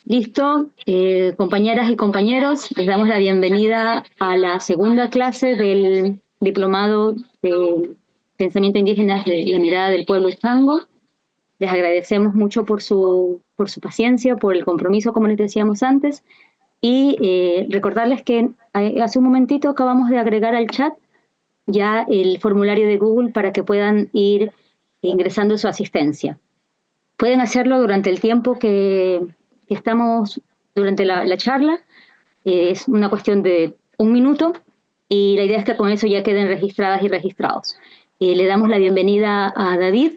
Listo, compañeras y compañeros, les damos la bienvenida a la segunda clase del Diplomado de Pensamiento Indígena de la Mirada del Pueblo Chango. Les agradecemos mucho por su paciencia, por el compromiso, como les decíamos antes, y recordarles que hace un momentito acabamos de agregar al chat ya el formulario de Google para que puedan ir ingresando su asistencia. Pueden hacerlo durante el tiempo que estamos durante la charla. Es una cuestión de 1 minuto y la idea es que con eso ya queden registradas y registrados. Le damos la bienvenida a David,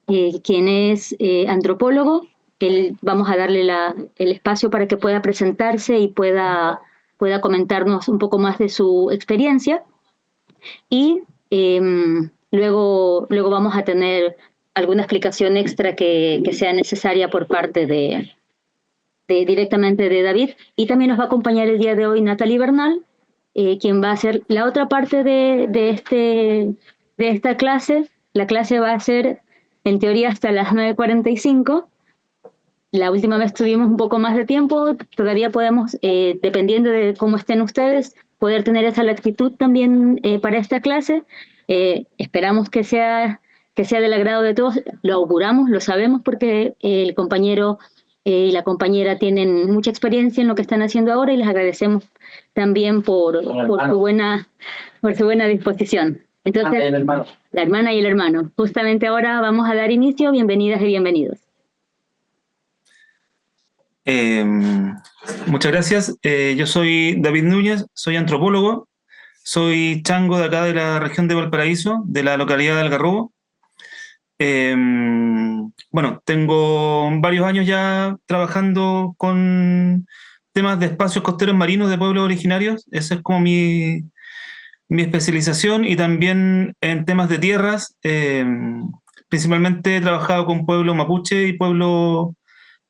quien es antropólogo. Vamos a darle el espacio para que pueda presentarse y pueda comentarnos un poco más de su experiencia. Y luego vamos a tener alguna explicación extra que sea necesaria por parte directamente de David. Y también nos va a acompañar el día de hoy Natalie Bernal, quien va a hacer la otra parte de esta clase. La clase va a ser, en teoría, hasta las 9:45. La última vez tuvimos un poco más de tiempo, todavía podemos, dependiendo de cómo estén ustedes, poder tener esa latitud también para esta clase. Esperamos que sea del agrado de todos, lo auguramos, lo sabemos porque el compañero y la compañera tienen mucha experiencia en lo que están haciendo ahora y les agradecemos también por su buena disposición. Entonces, la hermana y el hermano. Justamente ahora vamos a dar inicio. Bienvenidas y bienvenidos. Muchas gracias. Yo soy David Núñez, soy antropólogo, soy chango de acá de la región de Valparaíso, de la localidad de Algarrobo. Bueno, tengo varios años ya trabajando con temas de espacios costeros marinos de pueblos originarios. Esa es como mi especialización, y también en temas de tierras. Principalmente he trabajado con pueblo mapuche y pueblo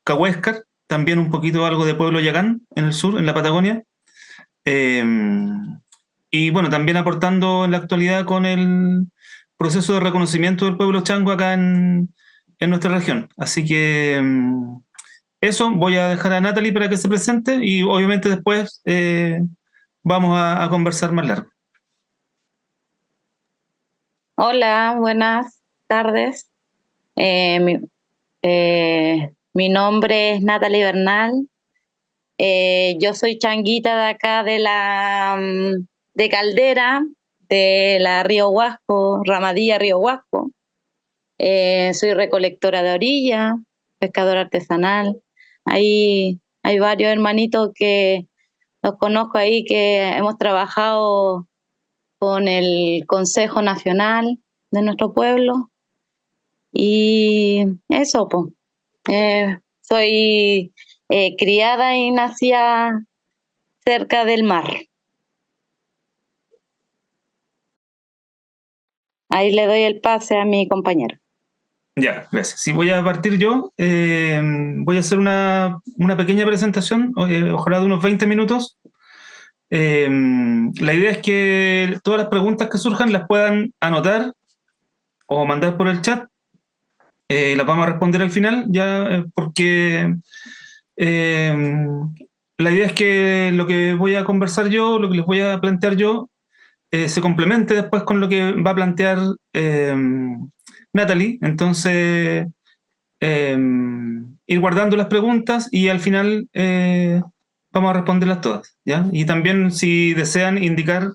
cahuéscar, también un poquito algo de pueblo yacán en el sur, en la Patagonia. Eh, y bueno, también aportando en la actualidad con el proceso de reconocimiento del pueblo chango acá en nuestra región. Así que eso, voy a dejar a Natalie para que se presente y obviamente después vamos a conversar más largo. Hola, buenas tardes. Mi nombre es Natalie Bernal. Yo soy changuita de acá de Caldera, de la Río Huasco, Ramadilla Río Huasco. Soy recolectora de orilla, pescadora artesanal. Hay varios hermanitos que los conozco ahí, que hemos trabajado con el Consejo Nacional de nuestro pueblo. Y eso, pues. Soy criada y nacida cerca del mar. Ahí le doy el pase a mi compañero. Ya, gracias. Sí, voy a partir yo. Voy a hacer una pequeña presentación, ojalá de unos 20 minutos. La idea es que todas las preguntas que surjan las puedan anotar o mandar por el chat. Las vamos a responder al final, ya, porque la idea es que lo que voy a conversar yo, lo que les voy a plantear yo, se complemente después con lo que va a plantear Natalie. Entonces, ir guardando las preguntas y al final vamos a responderlas todas, ¿ya? Y también, si desean indicar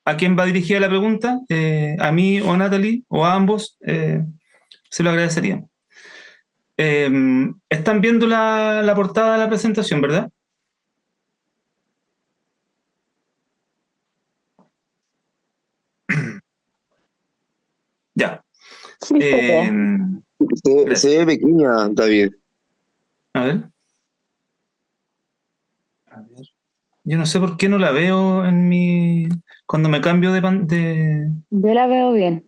a quién va dirigida la pregunta, a mí o a Natalie, o a ambos, se lo agradecería. Están viendo la portada de la presentación, ¿verdad? Ya. Sí, se ve pequeña, David. A ver. Yo no sé por qué no la veo cuando me cambio de... Yo la veo bien.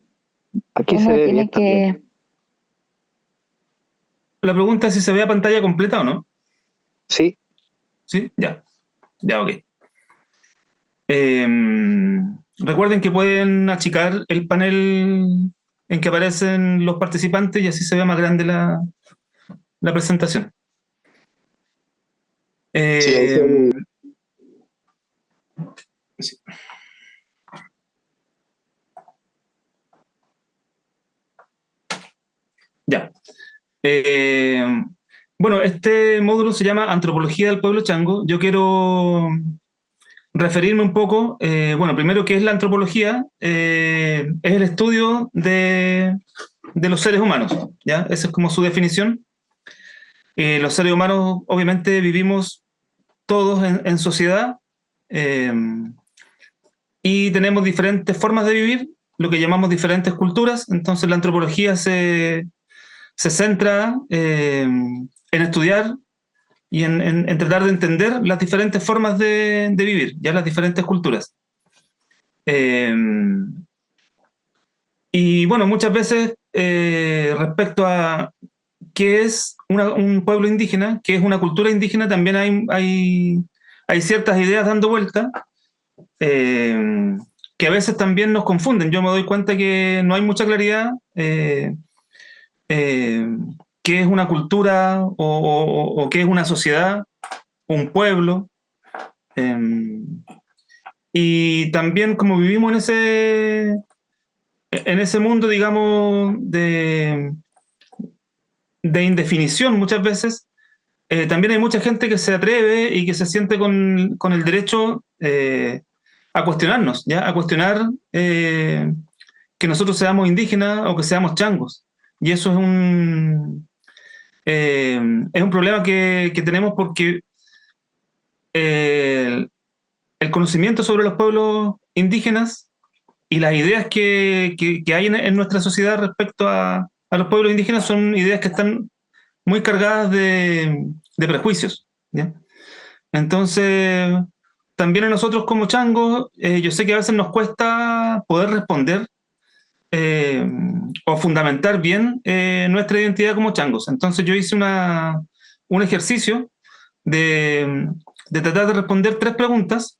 Aquí se ve bien también. La pregunta es si se ve a pantalla completa o no. Sí. Sí, ya. Ya, ok. Recuerden que pueden achicar el panel en que aparecen los participantes y así se ve más grande la presentación. Sí, ahí se ve. Sí. Ya. Bueno, este módulo se llama Antropología del Pueblo Chango. Yo quiero referirme un poco, bueno, primero, ¿qué es la antropología? Es el estudio de los seres humanos, ¿ya? Esa es como su definición. Los seres humanos, obviamente, vivimos todos en sociedad eh, y tenemos diferentes formas de vivir, lo que llamamos diferentes culturas. Entonces, la antropología se centra en estudiar y en tratar de entender las diferentes formas de vivir, ya las diferentes culturas. Y bueno, muchas veces respecto a qué es un pueblo indígena, qué es una cultura indígena, también hay ciertas ideas dando vuelta que a veces también nos confunden. Yo me doy cuenta que no hay mucha claridad qué es una cultura o qué es una sociedad, un pueblo. Y también como vivimos en ese mundo, digamos, de indefinición muchas veces, también hay mucha gente que se atreve y que se siente con el derecho a cuestionarnos, ¿ya? A cuestionar que nosotros seamos indígenas o que seamos changos. Y eso es un problema que tenemos porque el conocimiento sobre los pueblos indígenas y las ideas que hay en nuestra sociedad respecto a los pueblos indígenas son ideas que están muy cargadas de prejuicios, ¿ya? Entonces, también a nosotros como changos, yo sé que a veces nos cuesta poder responder eh, o fundamentar bien nuestra identidad como changos. Entonces yo hice un ejercicio de tratar de responder 3 preguntas.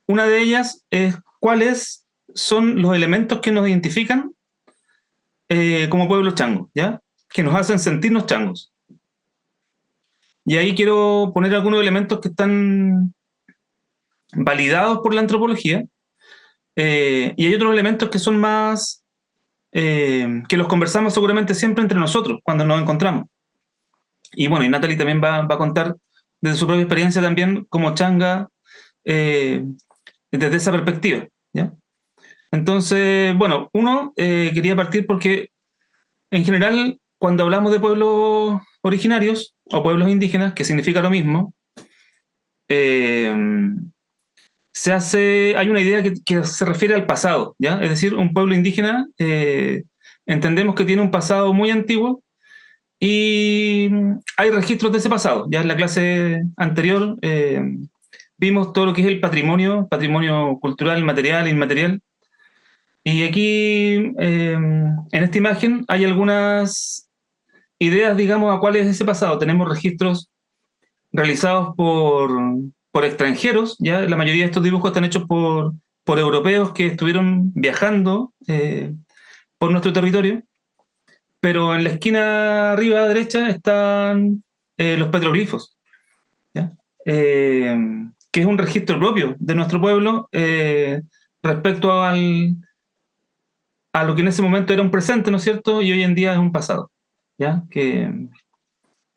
Una de ellas es cuáles son los elementos que nos identifican como pueblo chango, ¿ya? Que nos hacen sentirnos changos. Y ahí quiero poner algunos elementos que están validados por la antropología, y hay otros elementos que son más, que los conversamos seguramente siempre entre nosotros cuando nos encontramos. Y bueno, y Natalie también va a contar desde su propia experiencia también como changa desde esa perspectiva, ¿ya? Entonces, bueno, quería partir porque en general cuando hablamos de pueblos originarios o pueblos indígenas, que significa lo mismo, eh, hay una idea que se refiere al pasado, ¿ya? Es decir, un pueblo indígena entendemos que tiene un pasado muy antiguo y hay registros de ese pasado. Ya en la clase anterior vimos todo lo que es el patrimonio cultural, material, inmaterial. Y aquí, en esta imagen, hay algunas ideas, digamos, a cuál es ese pasado. Tenemos registros realizados por extranjeros, ¿ya? La mayoría de estos dibujos están hechos por europeos que estuvieron viajando por nuestro territorio, pero en la esquina arriba a la derecha están los petroglifos, ¿ya? Que es un registro propio de nuestro pueblo respecto a lo que en ese momento era un presente, ¿no es cierto? Y hoy en día es un pasado, ¿ya? Que en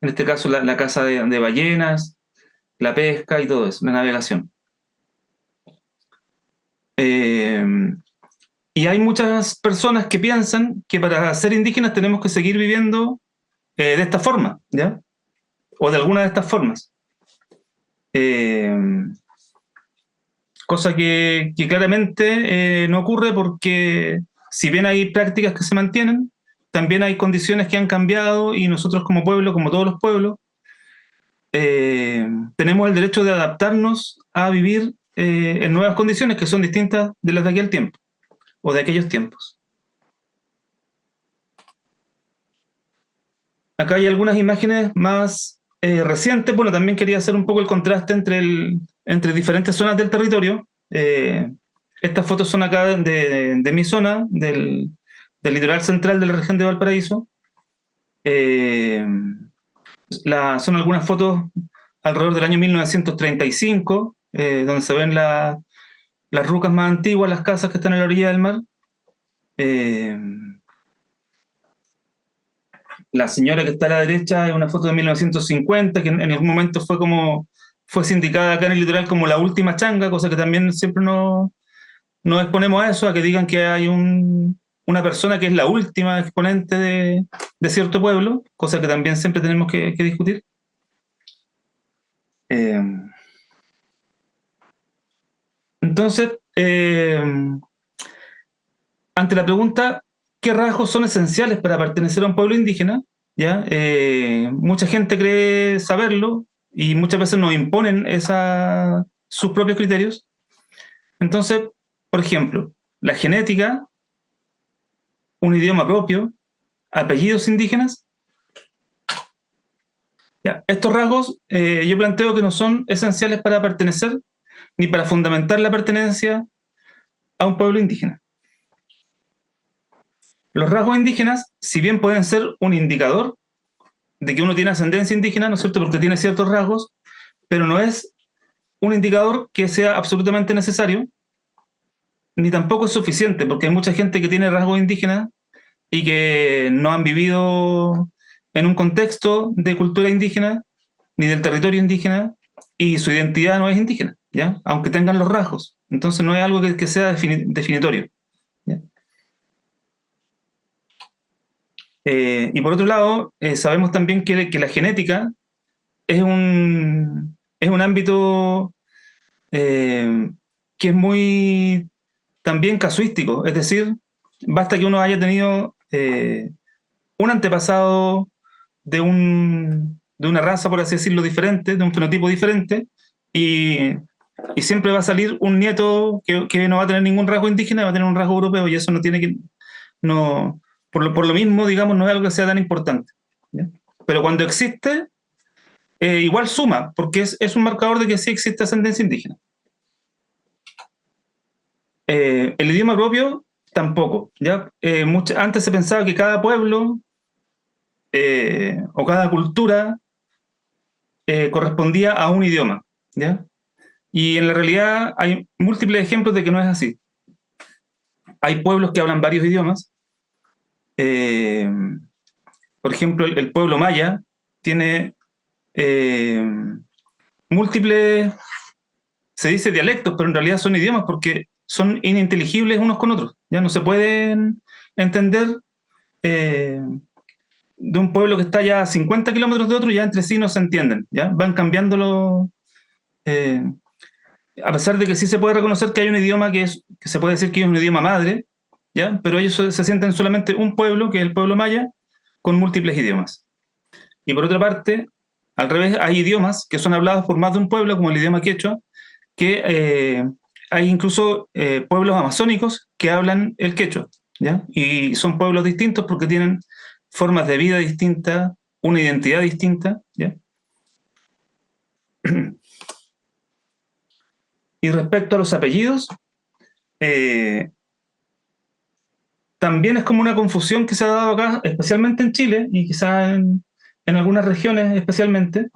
este caso la caza de ballenas, la pesca y todo eso, la navegación. Y hay muchas personas que piensan que para ser indígenas tenemos que seguir viviendo de esta forma, ¿ya? O de alguna de estas formas. Cosa que claramente no ocurre porque si bien hay prácticas que se mantienen, también hay condiciones que han cambiado y nosotros como pueblo, como todos los pueblos, tenemos el derecho de adaptarnos a vivir en nuevas condiciones que son distintas de las de aquel tiempo o de aquellos tiempos. Acá hay algunas imágenes más recientes. Bueno, también quería hacer un poco el contraste entre diferentes zonas del territorio. Estas fotos son acá de mi zona, del litoral central de la región de Valparaíso. Son algunas fotos alrededor del año 1935, donde se ven las rucas más antiguas, las casas que están en la orilla del mar. La señora que está a la derecha es una foto de 1950, que en algún momento fue sindicada acá en el litoral como la última changa, cosa que también siempre nos exponemos a eso, a que digan que hay una persona que es la última exponente de cierto pueblo, cosa que también siempre tenemos que discutir. Entonces, ante la pregunta, ¿qué rasgos son esenciales para pertenecer a un pueblo indígena? ¿Ya? Mucha gente cree saberlo y muchas veces nos imponen sus propios criterios. Entonces, por ejemplo, la genética, un idioma propio, apellidos indígenas. Ya, estos rasgos yo planteo que no son esenciales para pertenecer ni para fundamentar la pertenencia a un pueblo indígena. Los rasgos indígenas, si bien pueden ser un indicador de que uno tiene ascendencia indígena, ¿no es cierto?, porque tiene ciertos rasgos, pero no es un indicador que sea absolutamente necesario, ni tampoco es suficiente, porque hay mucha gente que tiene rasgos indígenas y que no han vivido en un contexto de cultura indígena, ni del territorio indígena, y su identidad no es indígena, ¿ya? Aunque tengan los rasgos. Entonces no es algo que sea definitorio. ¿Ya? Y por otro lado, sabemos también que la genética es un ámbito que es muy también casuístico, es decir, basta que uno haya tenido un antepasado de una raza, por así decirlo, diferente, de un fenotipo diferente, y siempre va a salir un nieto que no va a tener ningún rasgo indígena, va a tener un rasgo europeo, y eso no tiene que... No, por lo mismo, digamos, no es algo que sea tan importante. ¿Ya? Pero cuando existe, igual suma, porque es un marcador de que sí existe ascendencia indígena. El idioma propio, tampoco. ¿Ya? Antes se pensaba que cada pueblo o cada cultura correspondía a un idioma. ¿Ya? Y en la realidad hay múltiples ejemplos de que no es así. Hay pueblos que hablan varios idiomas. Por ejemplo, el pueblo maya tiene múltiples, se dice dialectos, pero en realidad son idiomas porque son ininteligibles unos con otros. Ya no se pueden entender de un pueblo que está ya a 50 kilómetros de otro, ya entre sí no se entienden. ¿Ya? Van cambiándolo. A pesar de que sí se puede reconocer que hay un idioma que se puede decir que es un idioma madre, ¿ya? Pero ellos se sienten solamente un pueblo, que es el pueblo maya, con múltiples idiomas. Y por otra parte, al revés, hay idiomas que son hablados por más de un pueblo, como el idioma quechua, que hay incluso pueblos amazónicos que hablan el quechua, ¿ya? Y son pueblos distintos porque tienen formas de vida distintas, una identidad distinta, ¿ya? Y respecto a los apellidos, también es como una confusión que se ha dado acá, especialmente en Chile y quizás en algunas regiones especialmente,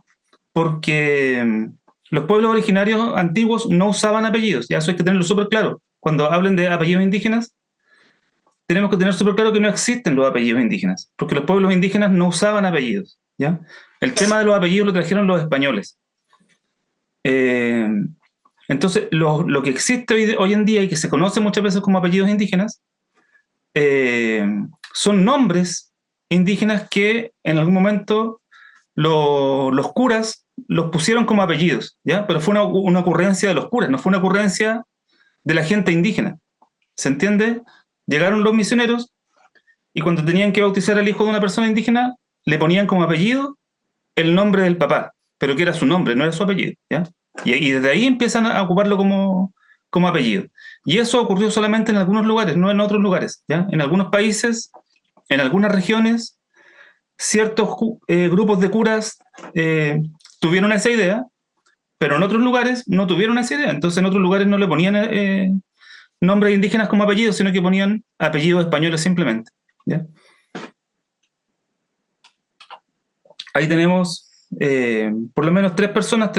porque los pueblos originarios antiguos no usaban apellidos, ya eso hay que tenerlo súper claro. Cuando hablen de apellidos indígenas, tenemos que tener súper claro que no existen los apellidos indígenas, porque los pueblos indígenas no usaban apellidos, ¿ya? El tema de los apellidos lo trajeron los españoles. Entonces, lo que existe hoy en día y que se conoce muchas veces como apellidos indígenas son nombres indígenas que en algún momento los curas los pusieron como apellidos, ¿ya? Pero fue una ocurrencia de los curas, no fue una ocurrencia de la gente indígena. ¿Se entiende? Llegaron los misioneros y cuando tenían que bautizar al hijo de una persona indígena, le ponían como apellido el nombre del papá, pero que era su nombre, no era su apellido, ¿ya? Y desde ahí empiezan a ocuparlo como apellido. Y eso ocurrió solamente en algunos lugares, no en otros lugares, ¿ya? En algunos países, en algunas regiones, ciertos grupos de curas tuvieron esa idea, pero en otros lugares no tuvieron esa idea. Entonces en otros lugares no le ponían nombres indígenas como apellidos, sino que ponían apellidos españoles simplemente, ¿ya? ahí tenemos por lo menos 3 personas,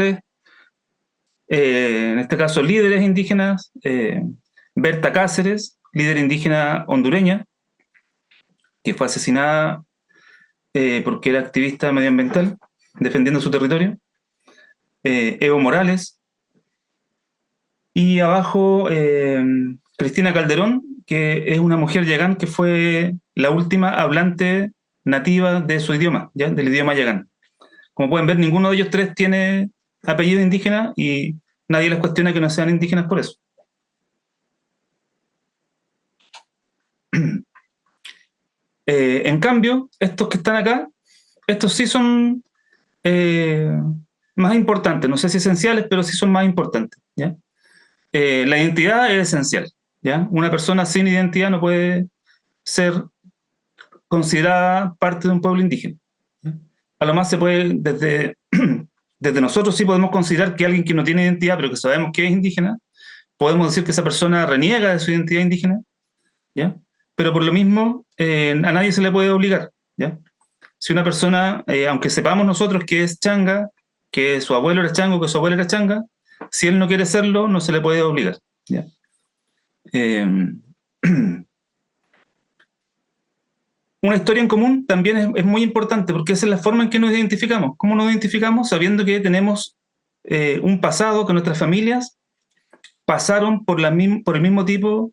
en este caso líderes indígenas, Berta Cáceres, líder indígena hondureña, que fue asesinada porque era activista medioambiental, defendiendo su territorio, Evo Morales, y abajo Cristina Calderón, que es una mujer yagán que fue la última hablante nativa de su idioma, ¿ya? Del idioma yagán. Como pueden ver, ninguno de ellos 3 tiene apellido indígena y nadie les cuestiona que no sean indígenas por eso. En cambio, estos que están acá, estos sí son más importantes, no sé si esenciales, pero sí son más importantes, ¿ya? La identidad es esencial, ¿ya? Una persona sin identidad no puede ser considerada parte de un pueblo indígena, ¿ya? A lo más se puede, desde nosotros sí podemos considerar que alguien que no tiene identidad, pero que sabemos que es indígena, podemos decir que esa persona reniega de su identidad indígena, ¿ya? Pero por lo mismo, a nadie se le puede obligar, ¿ya? Si una persona, aunque sepamos nosotros que es changa, que su abuelo era chango, que su abuela era changa, si él no quiere serlo, no se le puede obligar, ¿ya? Una historia en común también es muy importante, porque esa es la forma en que nos identificamos. ¿Cómo nos identificamos? Sabiendo que tenemos un pasado, que nuestras familias pasaron por el mismo tipo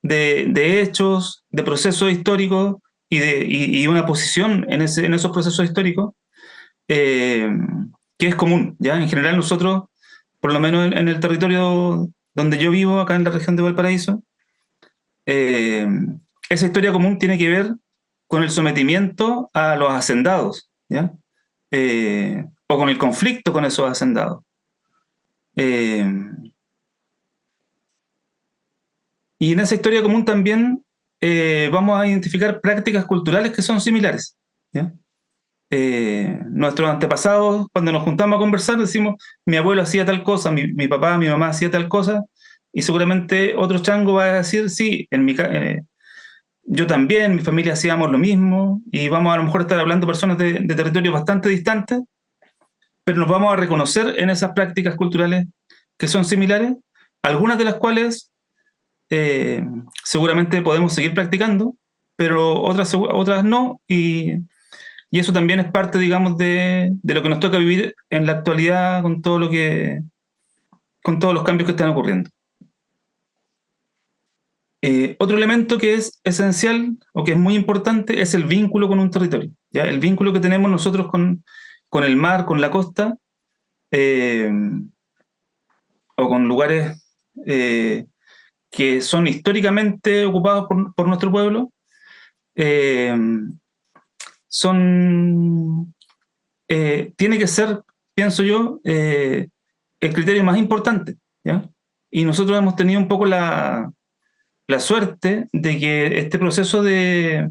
de hechos, de procesos históricos y una posición en esos procesos históricos que es común, ¿ya? En general nosotros, por lo menos en el territorio donde yo vivo, acá en la región de Valparaíso, esa historia común tiene que ver con el sometimiento a los hacendados, ¿ya? O con el conflicto con esos hacendados. Y en esa historia común también vamos a identificar prácticas culturales que son similares, ¿ya? Nuestros antepasados, cuando nos juntamos a conversar, decimos, mi abuelo hacía tal cosa, mi papá, mi mamá hacía tal cosa, y seguramente otro chango va a decir, sí, yo también, mi familia hacíamos lo mismo, y vamos a lo mejor a estar hablando de personas de territorios bastante distantes, pero nos vamos a reconocer en esas prácticas culturales que son similares, algunas de las cuales seguramente podemos seguir practicando, pero otras no, y eso también es parte, digamos, de lo que nos toca vivir en la actualidad con todos los cambios que están ocurriendo. Otro elemento que es esencial o que es muy importante es el vínculo con un territorio, ¿ya? El vínculo que tenemos nosotros con el mar, con la costa, o con lugares que son históricamente ocupados por nuestro pueblo, tiene que ser, pienso yo, el criterio más importante, ¿ya? Y nosotros hemos tenido un poco la suerte de que este proceso de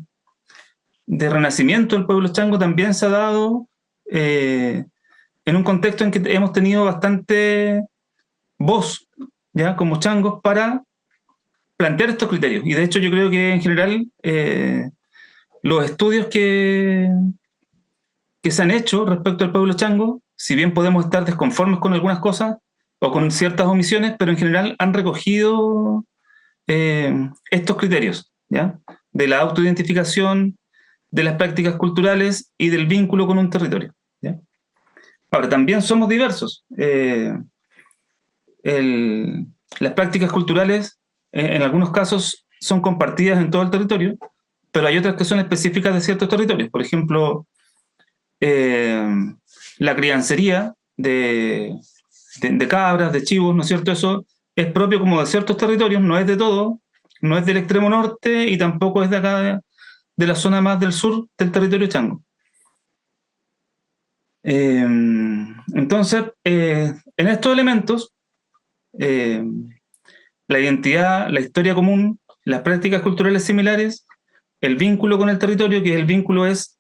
renacimiento del pueblo chango también se ha dado en un contexto en que hemos tenido bastante voz, ¿ya? Como changos para plantear estos criterios. Y de hecho yo creo que en general los estudios que se han hecho respecto al pueblo chango, si bien podemos estar desconformes con algunas cosas o con ciertas omisiones, pero en general han recogido estos criterios, ¿ya? De la autoidentificación, de las prácticas culturales y del vínculo con un territorio, ¿ya? Ahora, también somos diversos. Las prácticas culturales, en algunos casos, son compartidas en todo el territorio, pero hay otras que son específicas de ciertos territorios. Por ejemplo, la criancería de cabras, de chivos, ¿no es cierto? Eso es propio como de ciertos territorios, no es de todo, no es del extremo norte y tampoco es de acá, de la zona más del sur del territorio chango. Entonces, en estos elementos, la identidad, la historia común, las prácticas culturales similares, el vínculo con el territorio, que el vínculo es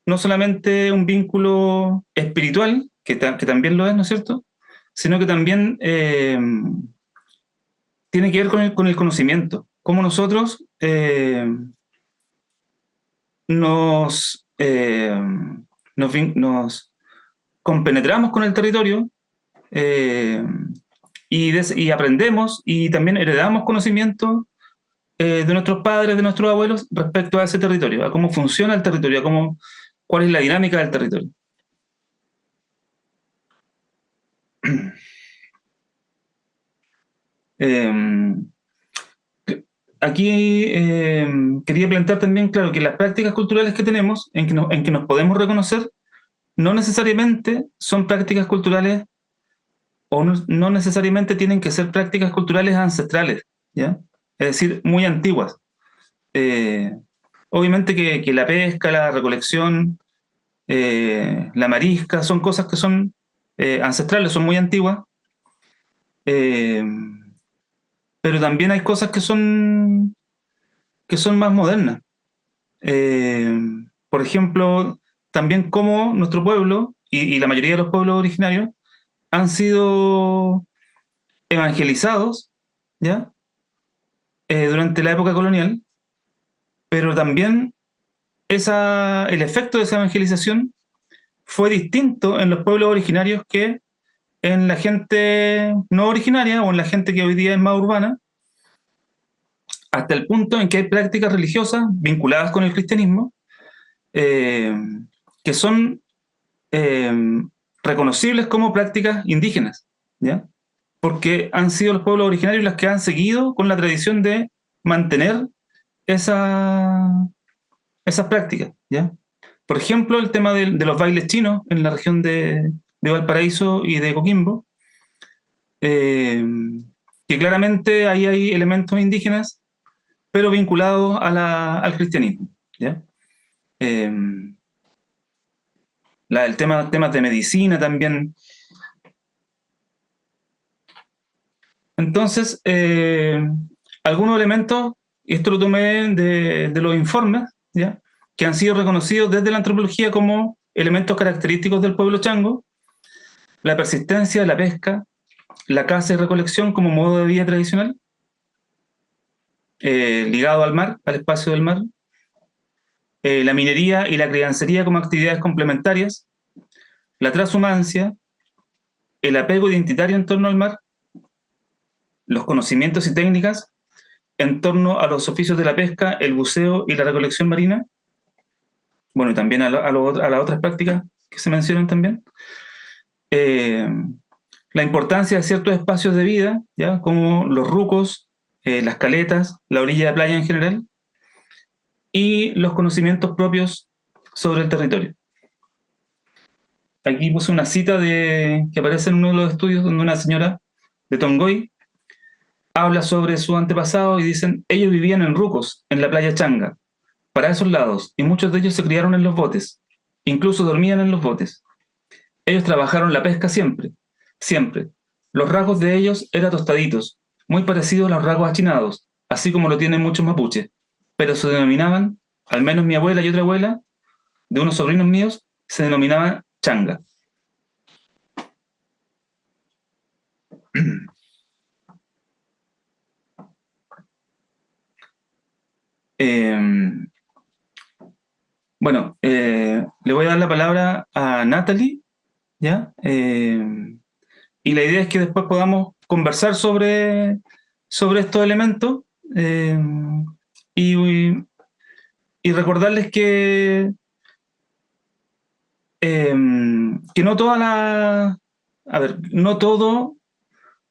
no solamente un vínculo espiritual, que también lo es, ¿no es cierto?, sino que también tiene que ver con el conocimiento, cómo nosotros nos nos compenetramos con el territorio y aprendemos y también heredamos conocimiento de nuestros padres, de nuestros abuelos respecto a ese territorio, a cómo funciona el territorio, cuál es la dinámica del territorio. Aquí quería plantear también, claro, que las prácticas culturales que tenemos, en que nos podemos reconocer, no necesariamente son prácticas culturales o no necesariamente tienen que ser prácticas culturales ancestrales, ¿ya? Es decir, muy antiguas. Obviamente que la pesca, la recolección, la marisca, son cosas que son ancestrales, son muy antiguas, pero también hay cosas que son más modernas. Por ejemplo, también cómo nuestro pueblo y la mayoría de los pueblos originarios han sido evangelizados, ¿ya? Durante la época colonial, pero también el efecto de esa evangelización fue distinto en los pueblos originarios que en la gente no originaria o en la gente que hoy día es más urbana, hasta el punto en que hay prácticas religiosas vinculadas con el cristianismo que son reconocibles como prácticas indígenas, ¿ya? Porque han sido los pueblos originarios los que han seguido con la tradición de mantener esas prácticas, ¿ya? Por ejemplo, el tema de los bailes chinos en la región de Valparaíso y de Coquimbo, que claramente ahí hay elementos indígenas, pero vinculados al cristianismo, ¿ya? El temas de medicina también. Entonces, algunos elementos, y esto lo tomé de los informes, ¿ya? Que han sido reconocidos desde la antropología como elementos característicos del pueblo chango: la persistencia de la pesca, la caza y recolección como modo de vida tradicional, ligado al mar, al espacio del mar, la minería y la criancería como actividades complementarias, la transhumancia, el apego identitario en torno al mar, los conocimientos y técnicas en torno a los oficios de la pesca, el buceo y la recolección marina, bueno, y también a las otras prácticas que se mencionan también, la importancia de ciertos espacios de vida, ¿ya? Como los rucos, las caletas, la orilla de playa en general, y los conocimientos propios sobre el territorio. Aquí puse una cita que aparece en uno de los estudios donde una señora de Tongoy habla sobre su antepasado y dicen: ellos vivían en rucos, en la playa Changa, para esos lados, y muchos de ellos se criaron en los botes, incluso dormían en los botes. Ellos trabajaron la pesca siempre, siempre. Los rasgos de ellos eran tostaditos, muy parecidos a los rasgos achinados, así como lo tienen muchos mapuches, pero se denominaban, al menos mi abuela y otra abuela, de unos sobrinos míos, se denominaban changa. Bueno, le voy a dar la palabra a Natalie, ¿ya? Y la idea es que después podamos conversar sobre estos elementos y recordarles que no no todo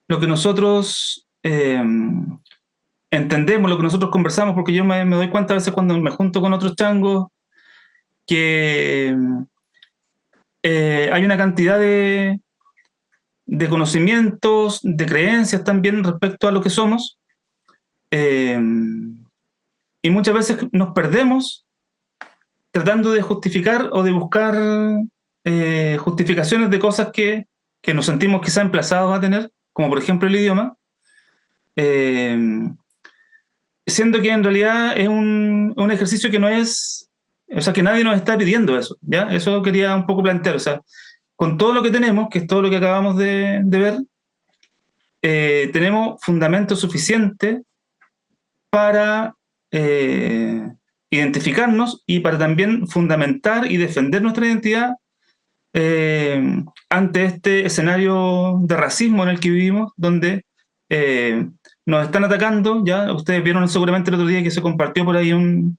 lo que nosotros entendemos, lo que nosotros conversamos, porque yo me doy cuenta a veces cuando me junto con otros changos que hay una cantidad de conocimientos, de creencias también respecto a lo que somos, y muchas veces nos perdemos tratando de justificar o de buscar justificaciones de cosas que nos sentimos quizá emplazados a tener, como por ejemplo el idioma, siendo que en realidad es un ejercicio que no es, o sea, que nadie nos está pidiendo eso, ¿ya? Eso quería un poco plantear, o sea, con todo lo que tenemos, que es todo lo que acabamos de ver, tenemos fundamento suficiente para identificarnos y para también fundamentar y defender nuestra identidad ante este escenario de racismo en el que vivimos, donde nos están atacando. Ya ustedes vieron seguramente el otro día que se compartió por ahí un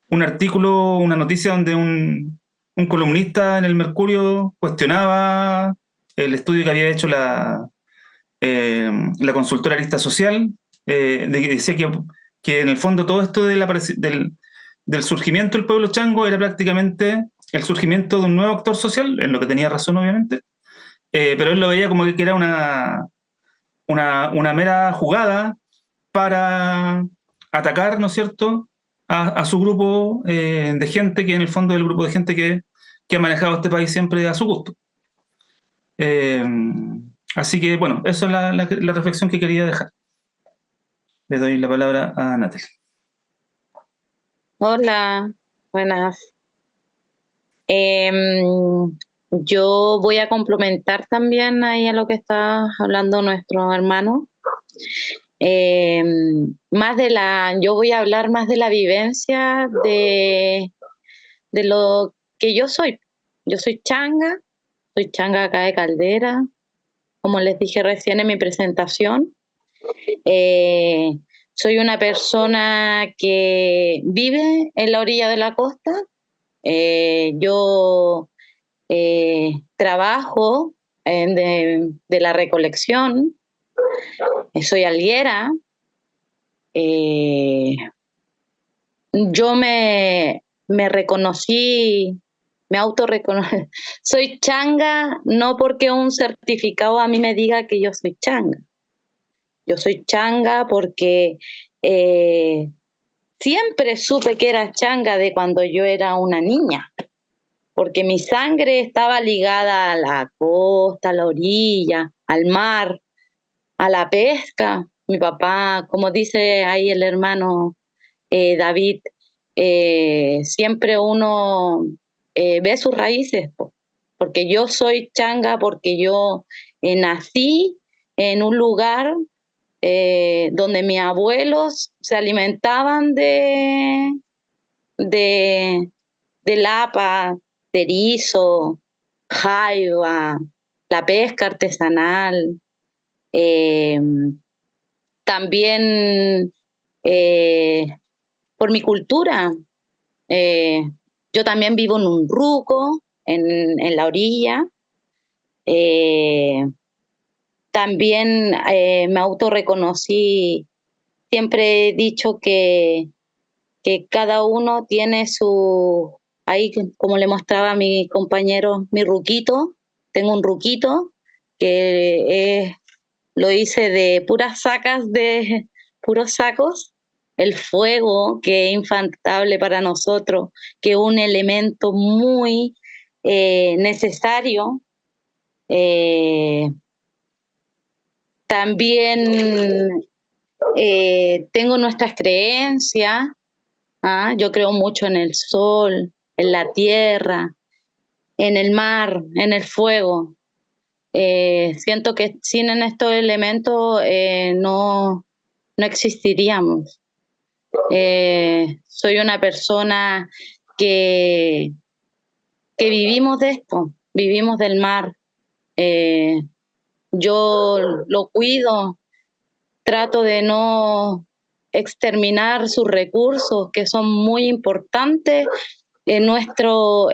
artículo, una noticia donde un columnista en el Mercurio cuestionaba el estudio que había hecho la consultora Arista Social, de que decía que en el fondo todo esto del surgimiento del pueblo chango era prácticamente el surgimiento de un nuevo actor social, en lo que tenía razón obviamente, pero él lo veía como que era una mera jugada para atacar, ¿no es cierto?, a su grupo de gente, que en el fondo es el grupo de gente que ha manejado este país siempre a su gusto. Así que, bueno, esa es la reflexión que quería dejar. Le doy la palabra a Natalie. Hola, buenas. Yo voy a complementar también ahí a lo que está hablando nuestro hermano. Yo voy a hablar más de la vivencia de lo que yo soy. Yo soy changa acá de Caldera, como les dije recién en mi presentación. Soy una persona que vive en la orilla de la costa. Yo trabajo de la recolección. Soy alguera. Yo me reconocí, me autorreconocí. Soy changa no porque un certificado a mí me diga que yo soy changa. Yo soy changa porque siempre supe que era changa de cuando yo era una niña, porque mi sangre estaba ligada a la costa, a la orilla, al mar, a la pesca. Mi papá, como dice ahí el hermano David, siempre uno ve sus raíces, porque yo soy changa, porque yo nací en un lugar donde mis abuelos se alimentaban de lapa, de erizo, jaiba, la pesca artesanal. También por mi cultura. Yo también vivo en un ruco, en la orilla. También me autorreconocí. Siempre he dicho que cada uno tiene ahí como le mostraba a mi compañero, mi ruquito. Tengo un ruquito que lo hice de puros sacos. El fuego, que es infaltable para nosotros, que es un elemento muy necesario. También tengo nuestras creencias. Yo creo mucho en el sol, en la tierra, en el mar, en el fuego. Siento que sin estos elementos no existiríamos. Soy una persona que vivimos de esto, vivimos del mar. Yo lo cuido, trato de no exterminar sus recursos, que son muy importantes en nuestro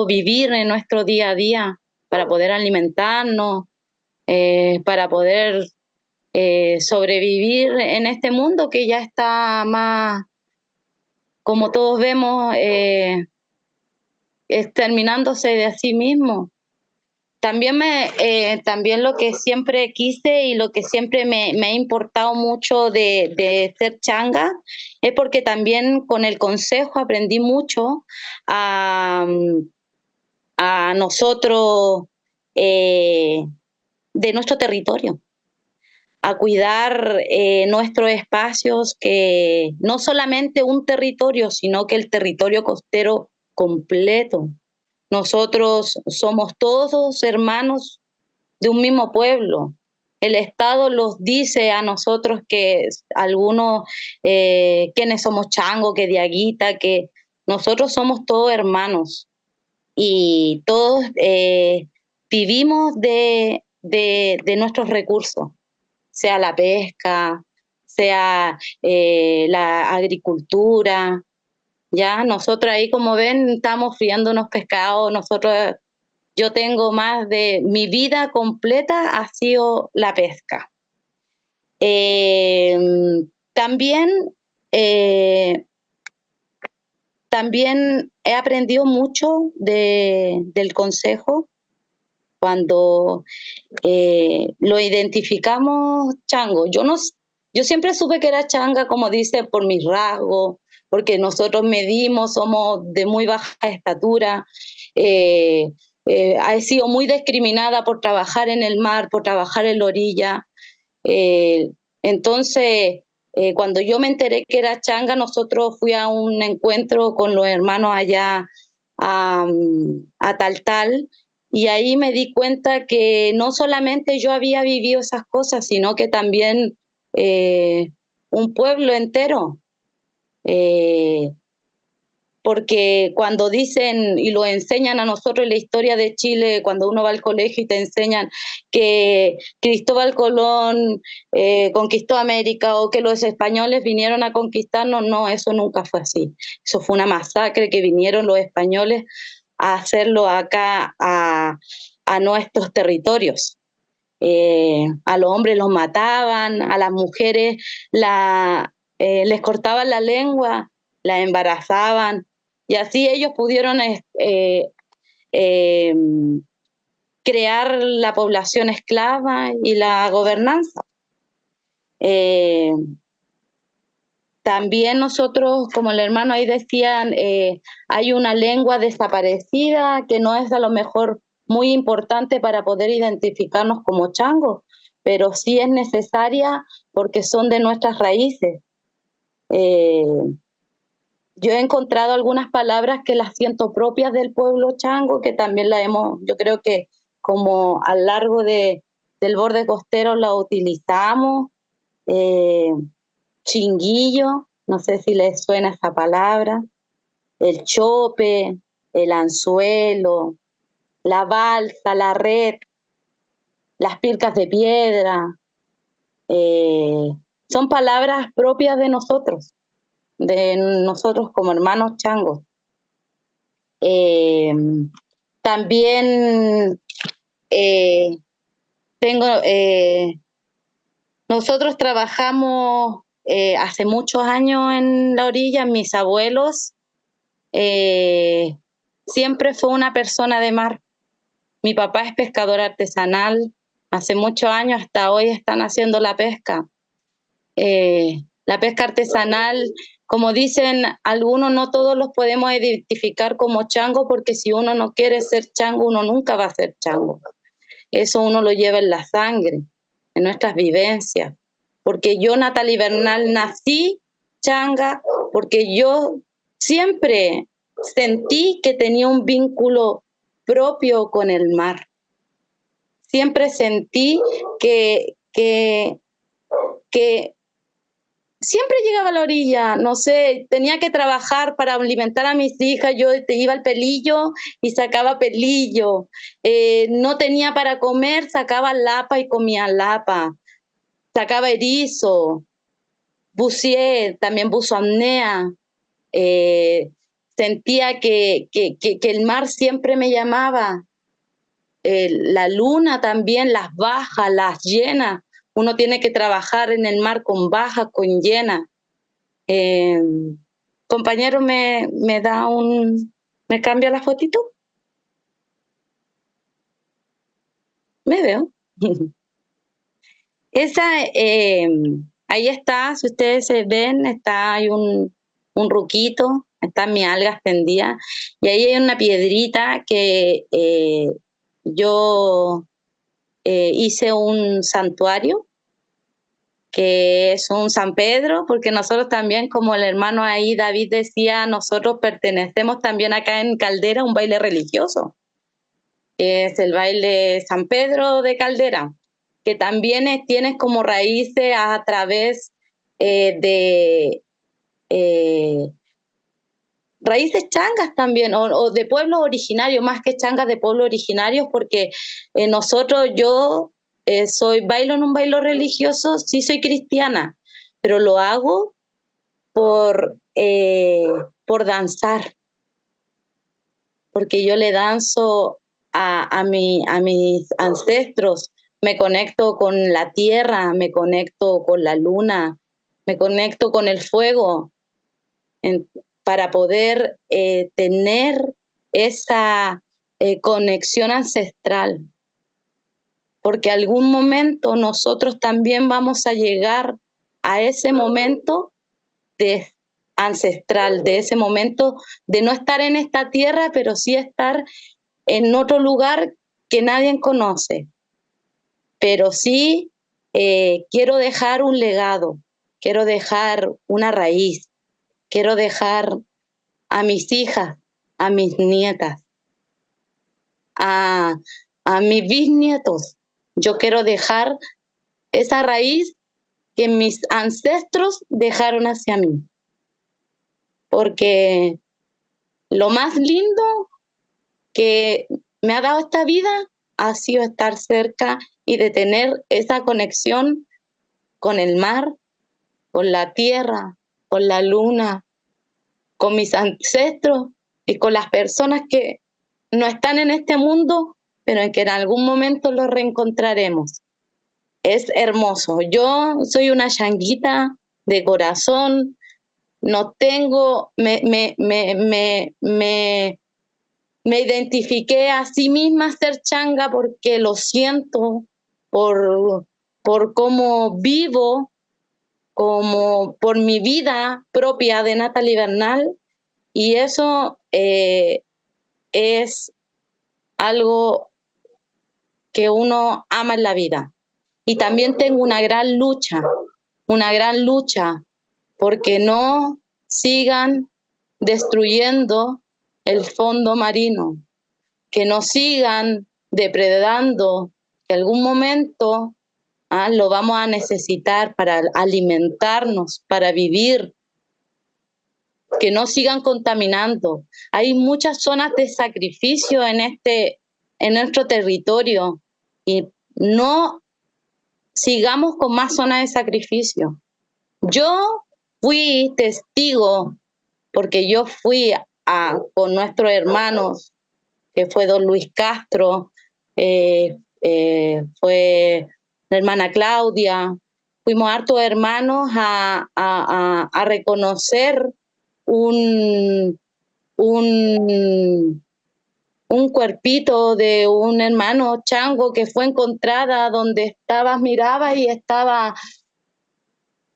vivir, en nuestro día a día, para poder alimentarnos, para poder sobrevivir en este mundo que ya está más, como todos vemos, exterminándose de sí mismo. También lo que siempre quise y lo que siempre me ha importado mucho de ser changa es porque también con el consejo aprendí mucho a nosotros de nuestro territorio, a cuidar nuestros espacios, que no solamente un territorio, sino que el territorio costero completo. Nosotros somos todos hermanos de un mismo pueblo. el Estado los dice a nosotros que algunos, quienes somos chango, que diaguita, que nosotros somos todos hermanos y todos vivimos de nuestros recursos, sea la pesca, sea la agricultura. Ya, nosotros ahí, como ven, estamos friando unos pescados. Yo tengo más de mi vida completa ha sido la pesca. También he aprendido mucho del consejo cuando lo identificamos chango. Yo siempre supe que era changa, como dice, por mis rasgos, porque nosotros medimos, somos de muy baja estatura. He sido muy discriminada por trabajar en el mar, por trabajar en la orilla. Entonces, cuando yo me enteré que era changa, nosotros fui a un encuentro con los hermanos allá a Taltal, y ahí me di cuenta que no solamente yo había vivido esas cosas, sino que también un pueblo entero. Porque cuando dicen y lo enseñan a nosotros en la historia de Chile, cuando uno va al colegio y te enseñan que Cristóbal Colón conquistó América o que los españoles vinieron a conquistarnos, no, eso nunca fue así. Eso fue una masacre que vinieron los españoles a hacerlo acá a nuestros territorios. A los hombres los mataban, a las mujeres les cortaban la lengua, las embarazaban, y así ellos pudieron crear la población esclava y la gobernanza. También nosotros, como el hermano ahí decían, hay una lengua desaparecida que no es a lo mejor muy importante para poder identificarnos como changos, pero sí es necesaria porque son de nuestras raíces. Yo he encontrado algunas palabras que las siento propias del pueblo chango, que también yo creo que como a lo largo del borde costero la utilizamos. Chinguillo, no sé si les suena esa palabra, el chope, el anzuelo, la balsa, la red, las pilcas de piedra, son palabras propias de nosotros como hermanos changos. También nosotros trabajamos hace muchos años en la orilla. Mis abuelos siempre fue una persona de mar. Mi papá es pescador artesanal. Hace muchos años, hasta hoy, están haciendo la pesca. La pesca artesanal, como dicen algunos, no todos los podemos identificar como chango, porque si uno no quiere ser chango, uno nunca va a ser chango. Eso uno lo lleva en la sangre, en nuestras vivencias. Porque yo, Natalie Bernal, nací changa, porque yo siempre sentí que tenía un vínculo propio con el mar. Siempre sentí que siempre llegaba a la orilla, no sé, tenía que trabajar para alimentar a mis hijas, yo iba al pelillo y sacaba pelillo, no tenía para comer, sacaba lapa y comía lapa, sacaba erizo, buceé, también buzo apnea, sentía que el mar siempre me llamaba, la luna también, las bajas, las llenas. Uno tiene que trabajar en el mar con baja, con llena. Compañero, ¿me cambia la fotito? Me veo. Esa, ahí está, si ustedes se ven, hay un ruquito, están mis algas tendidas, y ahí hay una piedrita que yo hice un santuario, que es un San Pedro, porque nosotros también, como el hermano ahí David decía, nosotros pertenecemos también acá en Caldera a un baile religioso. Es el baile San Pedro de Caldera, que también tienes como raíces a través de raíces changas también, o de pueblos originarios, más que changas, de pueblos originarios, porque yo bailo en un bailo religioso, sí soy cristiana, pero lo hago por danzar, porque yo le danzo a mis ancestros, me conecto con la tierra, me conecto con la luna, me conecto con el fuego, para poder tener esa conexión ancestral. Porque algún momento nosotros también vamos a llegar a ese momento de ancestral, de ese momento de no estar en esta tierra, pero sí estar en otro lugar que nadie conoce. Pero sí quiero dejar un legado, quiero dejar una raíz, quiero dejar a mis hijas, a mis nietas, a mis bisnietos. Yo quiero dejar esa raíz que mis ancestros dejaron hacia mí. Porque lo más lindo que me ha dado esta vida ha sido estar cerca y de tener esa conexión con el mar, con la tierra, con la luna, con mis ancestros y con las personas que no están en este mundo, pero en que en algún momento los reencontraremos. Es hermoso. Yo soy una changuita de corazón, no tengo, me identifiqué a sí misma ser changa porque lo siento por cómo vivo, como por mi vida propia de Natalie Bernal, y eso es algo que uno ama en la vida. Y también tengo una gran lucha porque no sigan destruyendo el fondo marino, que no sigan depredando, que en algún momento lo vamos a necesitar para alimentarnos, para vivir, que no sigan contaminando. Hay muchas zonas de sacrificio en nuestro territorio y no sigamos con más zonas de sacrificio. Yo fui testigo, porque yo fui con nuestros hermanos, que fue don Luis Castro, fue la hermana Claudia, fuimos hartos hermanos a reconocer un cuerpito de un hermano chango que fue encontrada donde miraba y estaba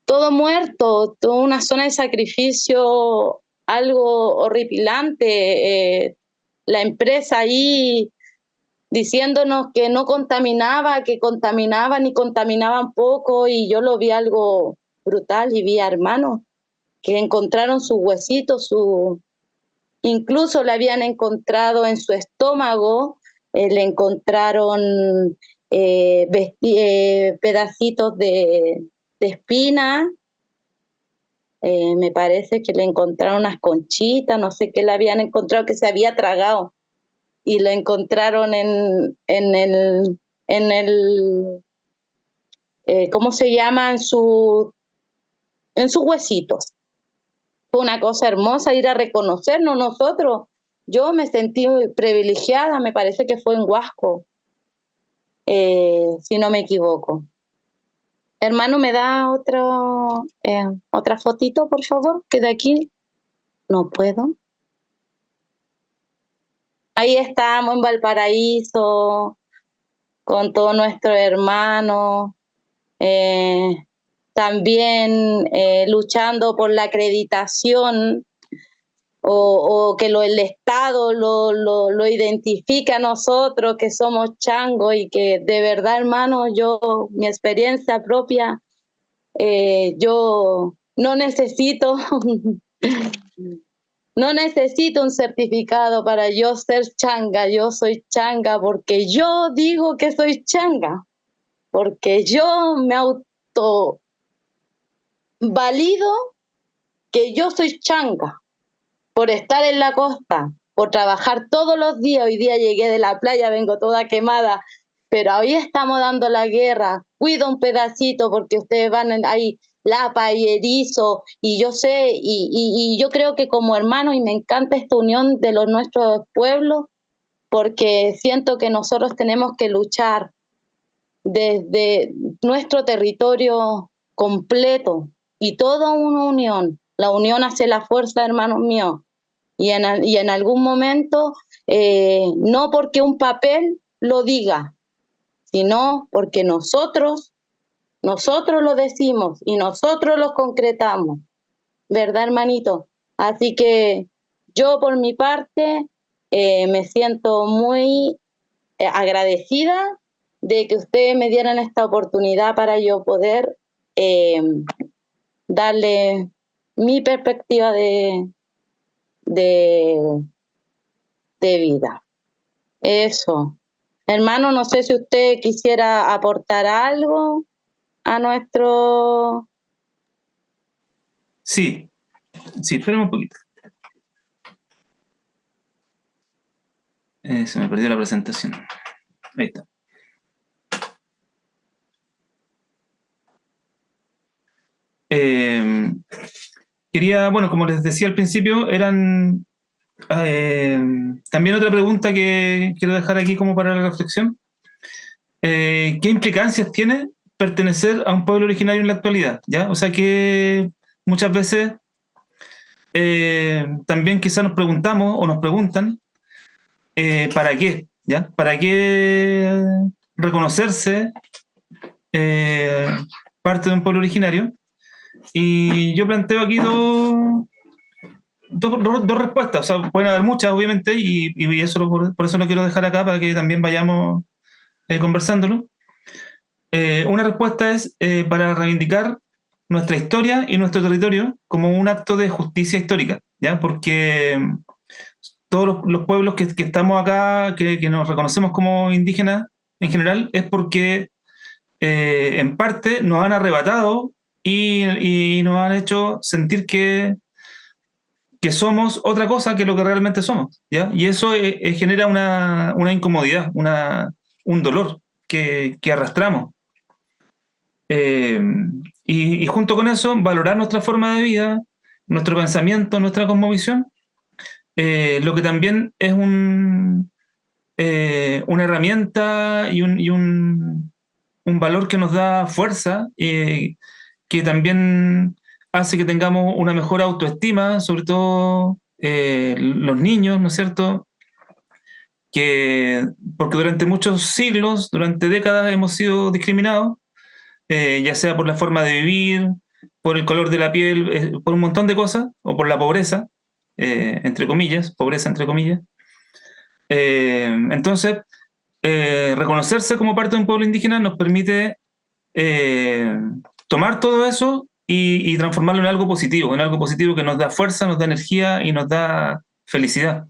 todo muerto, toda una zona de sacrificio, algo horripilante. La empresa ahí diciéndonos que no contaminaba, que contaminaban y contaminaban poco, y yo lo vi algo brutal y vi a hermanos que encontraron sus huesitos, incluso le habían encontrado en su estómago, le encontraron pedacitos de espina, me parece que le encontraron unas conchitas, no sé qué le habían encontrado, que se había tragado, y lo encontraron en el ¿cómo se llama? En sus huesitos. Fue una cosa hermosa ir a reconocernos nosotros. Yo me sentí privilegiada, me parece que fue en Huasco, si no me equivoco. Hermano, ¿me da otra fotito, por favor? Que de aquí no puedo. Ahí estamos en Valparaíso, con todos nuestros hermanos, también luchando por la acreditación o que el Estado lo identifique a nosotros, que somos changos, y que de verdad, hermano, mi experiencia propia, yo no necesito un certificado para yo ser changa. Yo soy changa porque yo digo que soy changa. porque yo me autovalido que yo soy changa por estar en la costa, por trabajar todos los días. Hoy día llegué de la playa, vengo toda quemada, pero hoy estamos dando la guerra. Cuido un pedacito porque ustedes van ahí, Lapa y Erizo, y yo sé, y yo creo que como hermanos, y me encanta esta unión de los nuestros pueblos, porque siento que nosotros tenemos que luchar desde nuestro territorio completo y toda una unión. La unión hace la fuerza, hermanos míos. Y en algún momento, no porque un papel lo diga, sino porque nosotros lo decimos y nosotros lo concretamos. ¿Verdad, hermanito? Así que yo por mi parte me siento muy agradecida de que ustedes me dieran esta oportunidad para yo poder darle mi perspectiva de vida. Eso. Hermano, no sé si usted quisiera aportar algo a nuestro... Sí, espérame un poquito. Se me perdió la presentación. Ahí está. Quería, bueno, como les decía al principio, eran también otra pregunta que quiero dejar aquí como para la reflexión. ¿Qué implicancias tiene pertenecer a un pueblo originario en la actualidad? ¿Ya? O sea que muchas veces también quizás nos preguntamos o nos preguntan ¿para qué? ¿Ya? ¿Para qué reconocerse parte de un pueblo originario? Y yo planteo aquí dos respuestas, o sea, pueden haber muchas, obviamente, y eso por eso lo quiero dejar acá para que también vayamos conversándolo. Una respuesta es para reivindicar nuestra historia y nuestro territorio como un acto de justicia histórica, ¿ya? Porque todos los pueblos que estamos acá, que nos reconocemos como indígenas en general, es porque en parte nos han arrebatado y nos han hecho sentir que somos otra cosa que lo que realmente somos, ¿ya? Y eso genera una incomodidad, un dolor que arrastramos. Y junto con eso, valorar nuestra forma de vida, nuestro pensamiento, nuestra cosmovisión, lo que también es una herramienta y un valor que nos da fuerza, que también hace que tengamos una mejor autoestima, sobre todo los niños, ¿no es cierto? Porque durante muchos siglos, durante décadas hemos sido discriminados, ya sea por la forma de vivir, por el color de la piel, por un montón de cosas, o por la pobreza, entre comillas, pobreza entre comillas. Entonces, reconocerse como parte de un pueblo indígena nos permite tomar todo eso y transformarlo en algo positivo que nos da fuerza, nos da energía y nos da felicidad.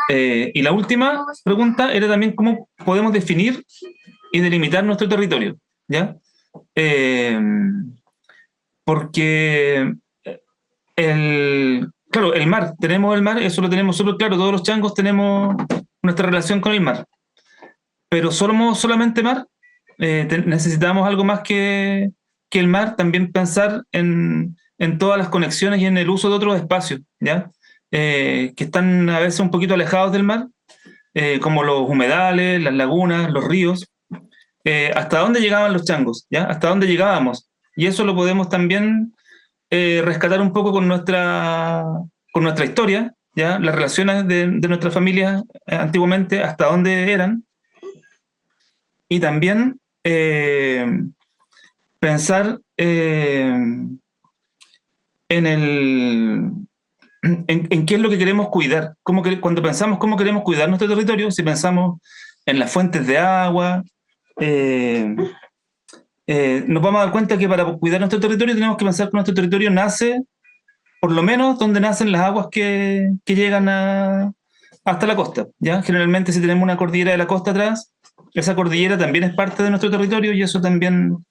Y la última pregunta era también cómo podemos definir y delimitar nuestro territorio, ¿ya? Porque claro, el mar, tenemos el mar, eso lo tenemos súper claro, todos los changos tenemos nuestra relación con el mar, pero somos solamente mar. Necesitamos algo más que el mar, también pensar en todas las conexiones y en el uso de otros espacios, ¿ya? Que están a veces un poquito alejados del mar, como los humedales, las lagunas, los ríos. ¿Hasta dónde llegaban los changos? ¿Ya? ¿Hasta dónde llegábamos? Y eso lo podemos también rescatar un poco con nuestra historia, ¿ya? Las relaciones de nuestras familias antiguamente, hasta dónde eran. Y también pensar en qué es lo que queremos cuidar. Cuando pensamos cómo queremos cuidar nuestro territorio, si pensamos en las fuentes de agua, nos vamos a dar cuenta que para cuidar nuestro territorio tenemos que pensar que nuestro territorio nace, por lo menos donde nacen las aguas que llegan hasta la costa, ¿ya? Generalmente si tenemos una cordillera de la costa atrás, esa cordillera también es parte de nuestro territorio y eso también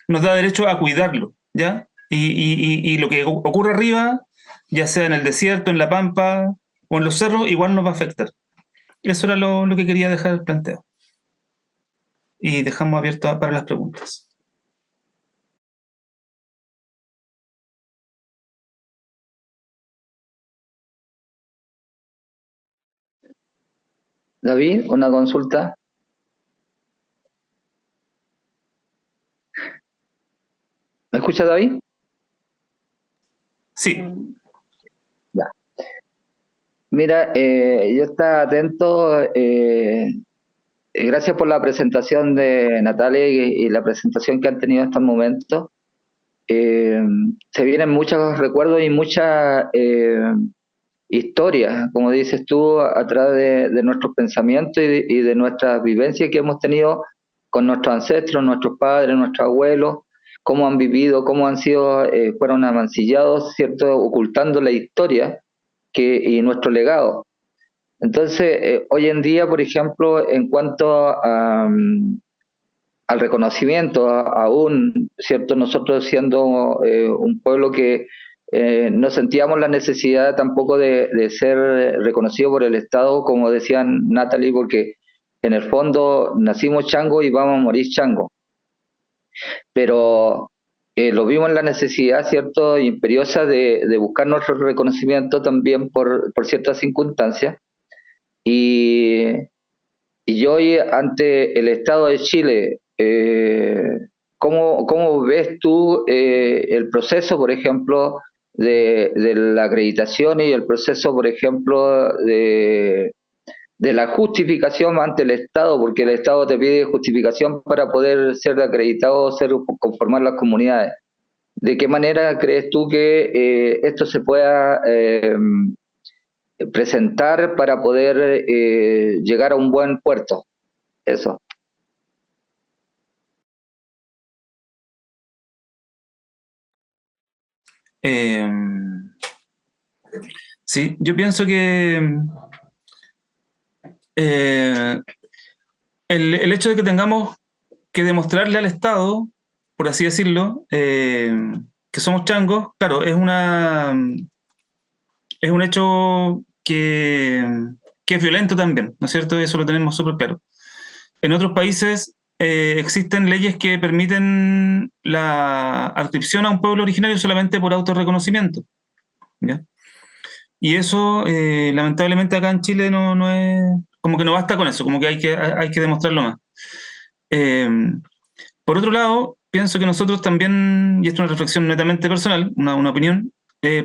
nos da derecho a cuidarlo, ¿ya? Y lo que ocurre arriba, ya sea en el desierto, en la pampa o en los cerros, igual nos va a afectar. Eso era lo que quería dejar planteado. Y dejamos abierto para las preguntas. David, una consulta. ¿Me escucha, David? Sí. Ya. Mira, yo estaba atento. Gracias por la presentación de Natalia y la presentación que han tenido hasta el momento. Se vienen muchos recuerdos y muchas historias, como dices tú, a través de nuestros pensamientos y de nuestras vivencias que hemos tenido con nuestros ancestros, nuestros padres, nuestros abuelos, cómo han vivido, cómo han sido, fueron amancillados, ¿cierto?, ocultando la historia y nuestro legado. Entonces, hoy en día, por ejemplo, en cuanto al reconocimiento, aún, ¿cierto?, nosotros siendo un pueblo que no sentíamos la necesidad tampoco de ser reconocido por el Estado, como decían Natalie, porque en el fondo nacimos chango y vamos a morir chango. Pero lo vimos en la necesidad, ¿cierto?, imperiosa de buscar nuestro reconocimiento también por ciertas circunstancias. Y hoy, ante el Estado de Chile, ¿cómo ves tú el proceso, por ejemplo, de la acreditación y el proceso, por ejemplo, de la justificación ante el Estado? Porque el Estado te pide justificación para poder ser acreditado, conformar las comunidades. ¿De qué manera crees tú que esto se pueda presentar para poder llegar a un buen puerto? Eso. Sí, yo pienso que el hecho de que tengamos que demostrarle al Estado, por así decirlo, que somos changos, claro, es un hecho que es violento también, ¿no es cierto? Eso lo tenemos súper claro. En otros países existen leyes que permiten la adscripción a un pueblo originario solamente por autorreconocimiento, ¿ya? Y eso, lamentablemente, acá en Chile no es, como que no basta con eso, como que hay que demostrarlo más. Por otro lado, pienso que nosotros también, y esto es una reflexión netamente personal, una opinión,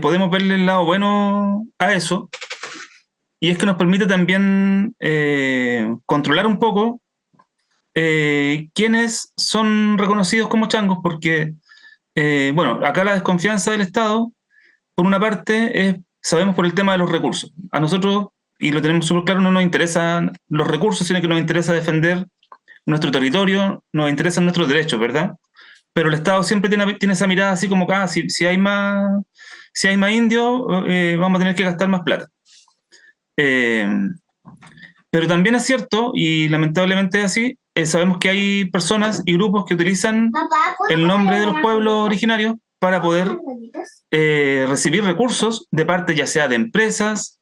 podemos verle el lado bueno a eso, y es que nos permite también controlar un poco quiénes son reconocidos como changos, porque, bueno, acá la desconfianza del Estado, por una parte, sabemos por el tema de los recursos. A nosotros, y lo tenemos súper claro, no nos interesan los recursos, sino que nos interesa defender nuestro territorio, nos interesan nuestros derechos, ¿verdad? Pero el Estado siempre tiene esa mirada así como que si hay más indios, vamos a tener que gastar más plata. Pero también es cierto, y lamentablemente es así, sabemos que hay personas y grupos que utilizan el nombre de los pueblos originarios para poder recibir recursos de parte ya sea de empresas,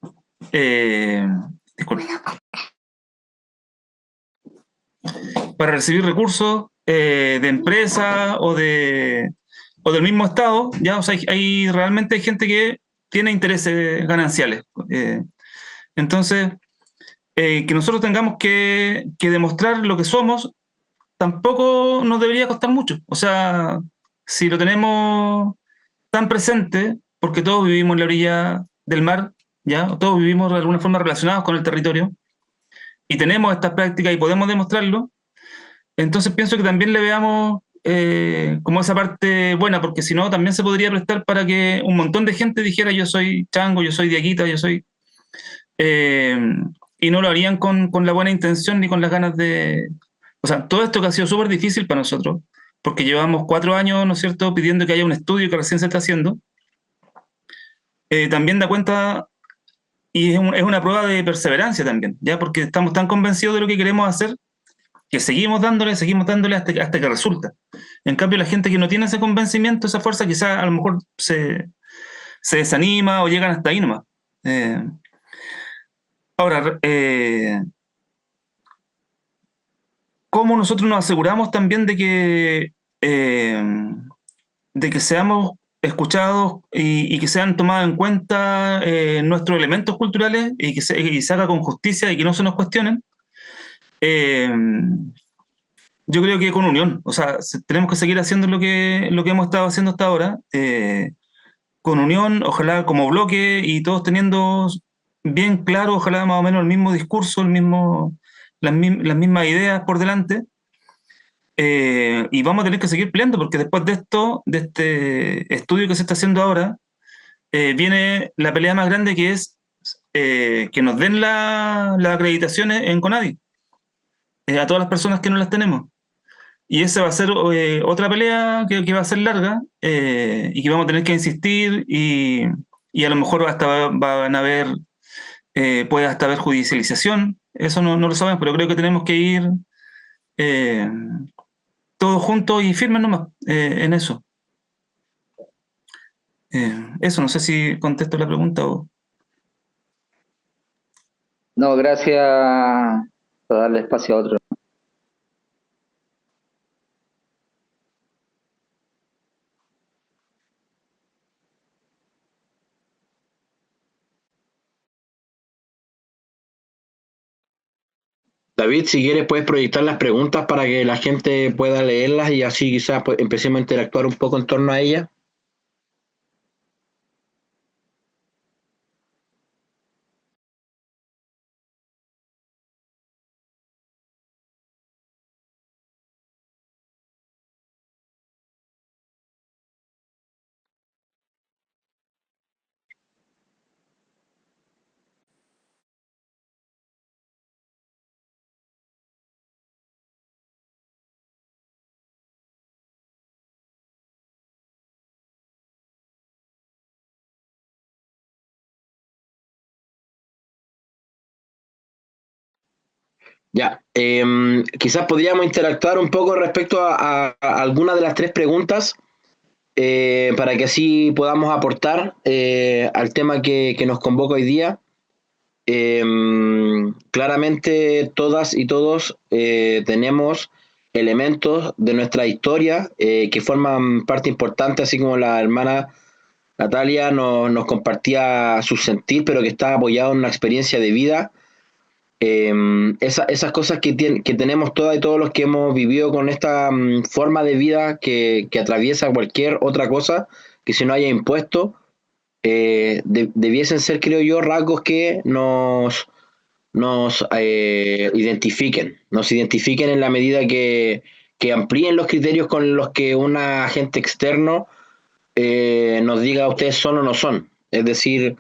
para recibir recursos de empresas o del mismo Estado, ¿ya? O sea, realmente hay gente que tiene intereses gananciales. Entonces, que nosotros tengamos que demostrar lo que somos, tampoco nos debería costar mucho. O sea, si lo tenemos tan presente, porque todos vivimos en la orilla del mar, ¿ya? Todos vivimos de alguna forma relacionados con el territorio, y tenemos estas prácticas y podemos demostrarlo, entonces pienso que también le veamos como esa parte buena, porque si no, también se podría prestar para que un montón de gente dijera yo soy chango, yo soy diaguita, yo soy... y no lo harían con la buena intención ni con las ganas de... O sea, todo esto que ha sido súper difícil para nosotros, porque llevamos 4 años, ¿no es cierto?, pidiendo que haya un estudio que recién se está haciendo, también da cuenta y es una prueba de perseverancia también, ¿ya? Porque estamos tan convencidos de lo que queremos hacer que seguimos dándole hasta que resulta. En cambio, la gente que no tiene ese convencimiento, esa fuerza, quizás a lo mejor se desanima o llegan hasta ahí nomás. Ahora, ¿cómo nosotros nos aseguramos también de que seamos escuchados y que sean tomados en cuenta nuestros elementos culturales y que se haga con justicia y que no se nos cuestionen? Yo creo que con unión, o sea, tenemos que seguir haciendo lo que hemos estado haciendo hasta ahora, con unión, ojalá como bloque y todos teniendo bien claro, ojalá más o menos el mismo discurso, las mismas ideas por delante, y vamos a tener que seguir peleando porque después de este estudio que se está haciendo ahora, viene la pelea más grande, que es que nos den las acreditaciones en CONADI, a todas las personas que no las tenemos. Y esa va a ser otra pelea que va a ser larga, y que vamos a tener que insistir, y a lo mejor hasta van a haber, puede hasta haber judicialización, eso no lo sabemos, pero creo que tenemos que ir todos juntos y firmes nomás en eso. Eso, no sé si contesto la pregunta o... No, gracias por darle espacio a otro. David, si quieres puedes proyectar las preguntas para que la gente pueda leerlas y así quizás pues, empecemos a interactuar un poco en torno a ellas. Ya, quizás podríamos interactuar un poco respecto a alguna de las tres preguntas para que así podamos aportar al tema que nos convoca hoy día. Claramente todas y todos tenemos elementos de nuestra historia que forman parte importante, así como la hermana Natalia nos compartía su sentir, pero que está apoyado en una experiencia de vida. Esas cosas que tenemos todas y todos los que hemos vivido con esta forma de vida que atraviesa cualquier otra cosa que se nos haya impuesto, debiesen ser, creo yo, rasgos que nos identifiquen en la medida que amplíen los criterios con los que un agente externo nos diga ustedes son o no son. Es decir,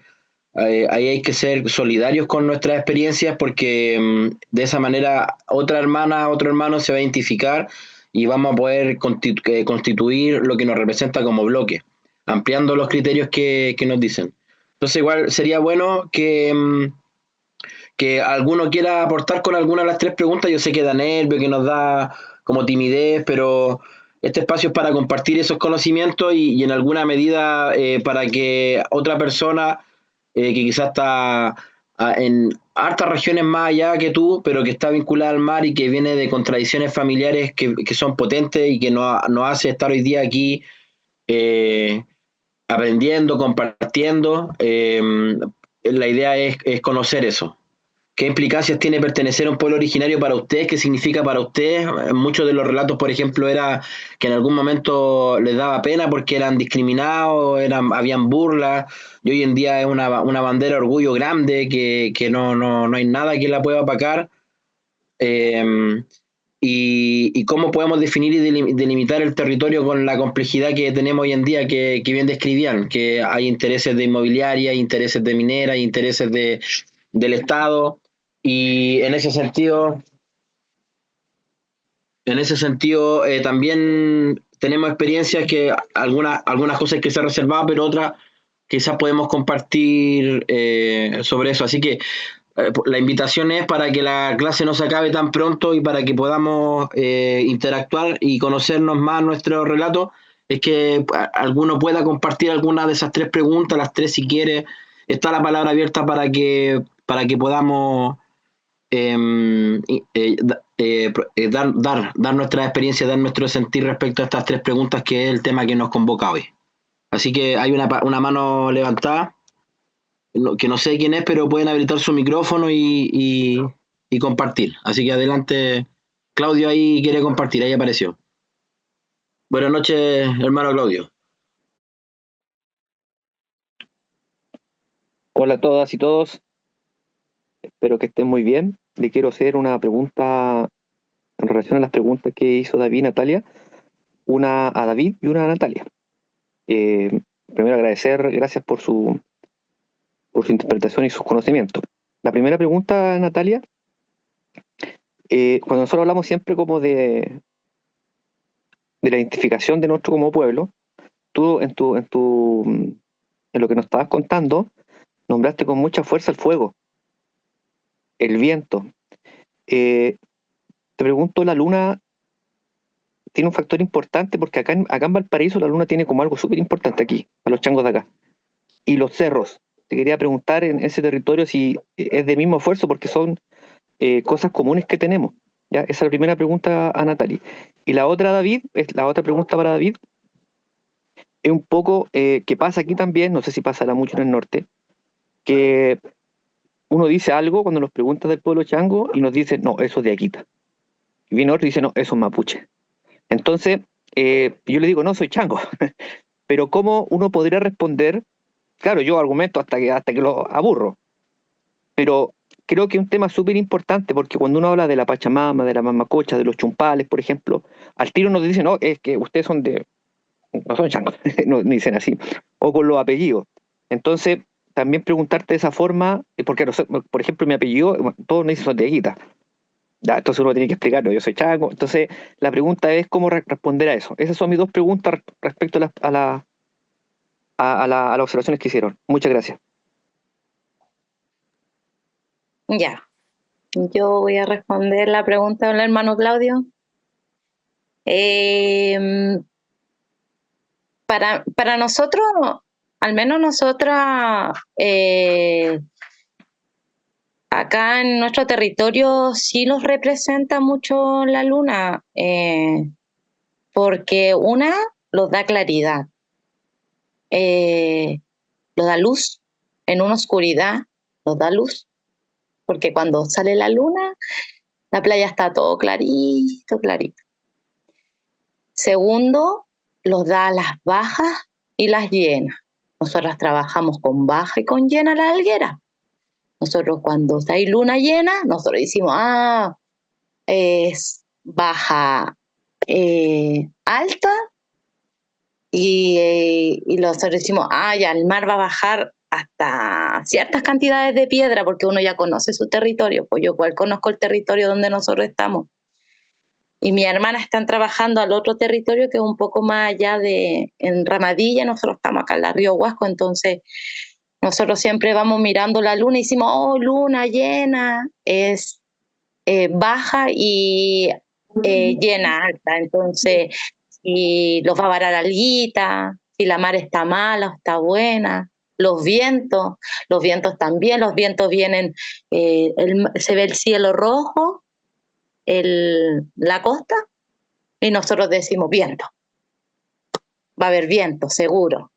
ahí hay que ser solidarios con nuestras experiencias porque de esa manera otra hermana, otro hermano se va a identificar y vamos a poder constituir lo que nos representa como bloque, ampliando los criterios que nos dicen. Entonces igual sería bueno que alguno quiera aportar con alguna de las tres preguntas. Yo sé que da nervio, que nos da como timidez, pero este espacio es para compartir esos conocimientos y en alguna medida para que otra persona que quizás está en hartas regiones más allá que tú, pero que está vinculada al mar y que viene de contradicciones familiares que son potentes y que nos hace estar hoy día aquí aprendiendo, compartiendo. La idea es conocer eso. ¿Qué implicancias tiene pertenecer a un pueblo originario para ustedes? ¿Qué significa para ustedes? Muchos de los relatos, por ejemplo, era que en algún momento les daba pena porque eran discriminados, habían burlas, y hoy en día es una bandera de orgullo grande que no hay nada que la pueda opacar. Y cómo podemos definir y delimitar el territorio con la complejidad que tenemos hoy en día, que bien describían, que hay intereses de inmobiliaria, hay intereses de minera, hay intereses del Estado. Y en ese sentido también tenemos experiencias que algunas cosas que se han reservado, pero otras quizás podemos compartir sobre eso. Así que la invitación es para que la clase no se acabe tan pronto y para que podamos interactuar y conocernos más nuestro relato, es que alguno pueda compartir alguna de esas 3 preguntas, las 3 si quiere. Está la palabra abierta para que podamos dar nuestra experiencia, dar nuestro sentir respecto a estas 3 preguntas, que es el tema que nos convoca hoy. Así que hay una mano levantada, que no sé quién es, pero pueden habilitar su micrófono y compartir. Así que adelante, Claudio ahí quiere compartir, ahí apareció. Buenas noches, hermano Claudio. Hola a todas y todos. Espero que estén muy bien. Le quiero hacer una pregunta en relación a las preguntas que hizo David y Natalia. Una a David y una a Natalia. Primero agradecer, gracias por su interpretación y sus conocimientos. La primera pregunta, Natalia, cuando nosotros hablamos siempre como de la identificación de nosotros como pueblo, tú en lo que nos estabas contando, nombraste con mucha fuerza el fuego, el viento. Te pregunto, la luna tiene un factor importante, porque acá en Valparaíso la luna tiene como algo súper importante aquí, a los changos de acá. Y los cerros. Te quería preguntar en ese territorio si es de mismo esfuerzo, porque son cosas comunes que tenemos. ¿Ya? Esa es la primera pregunta a Natalie. Y la otra, David, la otra pregunta para David, es un poco que pasa aquí también, no sé si pasará mucho en el norte, que uno dice algo cuando nos pregunta del pueblo chango y nos dice, no, eso es de Aquita. Y viene otro y dice, no, eso es mapuche. Entonces, yo le digo, no, soy chango. Pero ¿cómo uno podría responder? Claro, yo argumento hasta que lo aburro. Pero creo que es un tema súper importante, porque cuando uno habla de la Pachamama, de la Mamacocha, de los chumpales, por ejemplo, al tiro nos dicen, no, es que ustedes no son changos, no dicen así, o con los apellidos. Entonces, también preguntarte de esa forma, porque, por ejemplo, mi apellido, todos me dicen son de Guita. Ya, entonces uno tiene que explicarlo, yo soy chango. Entonces, la pregunta es cómo responder a eso. Esas son mis 2 preguntas respecto a las observaciones que hicieron. Muchas gracias. Ya, yo voy a responder la pregunta del hermano Claudio. Para nosotros, al menos nosotras, acá en nuestro territorio sí nos representa mucho la luna, porque nos da claridad, nos da luz en una oscuridad, nos da luz, porque cuando sale la luna, la playa está todo clarito, clarito. Segundo, los da las bajas y las llenas. Nosotras trabajamos con baja y con llena la alguera. Nosotros cuando hay luna llena, nosotros decimos, es baja alta, y nosotros decimos, ya el mar va a bajar hasta ciertas cantidades de piedra, porque uno ya conoce su territorio. Pues yo igual conozco el territorio donde nosotros estamos. Y mis hermanas están trabajando al otro territorio, que es un poco más allá en Ramadilla. Nosotros estamos acá en la Río Huasco, entonces nosotros siempre vamos mirando la luna y decimos, luna llena, es baja y llena alta. Entonces, si los va a varar alguita, si la mar está mala o está buena. Los vientos también, los vientos vienen, se ve el cielo rojo, la costa, y nosotros decimos viento, va a haber viento seguro,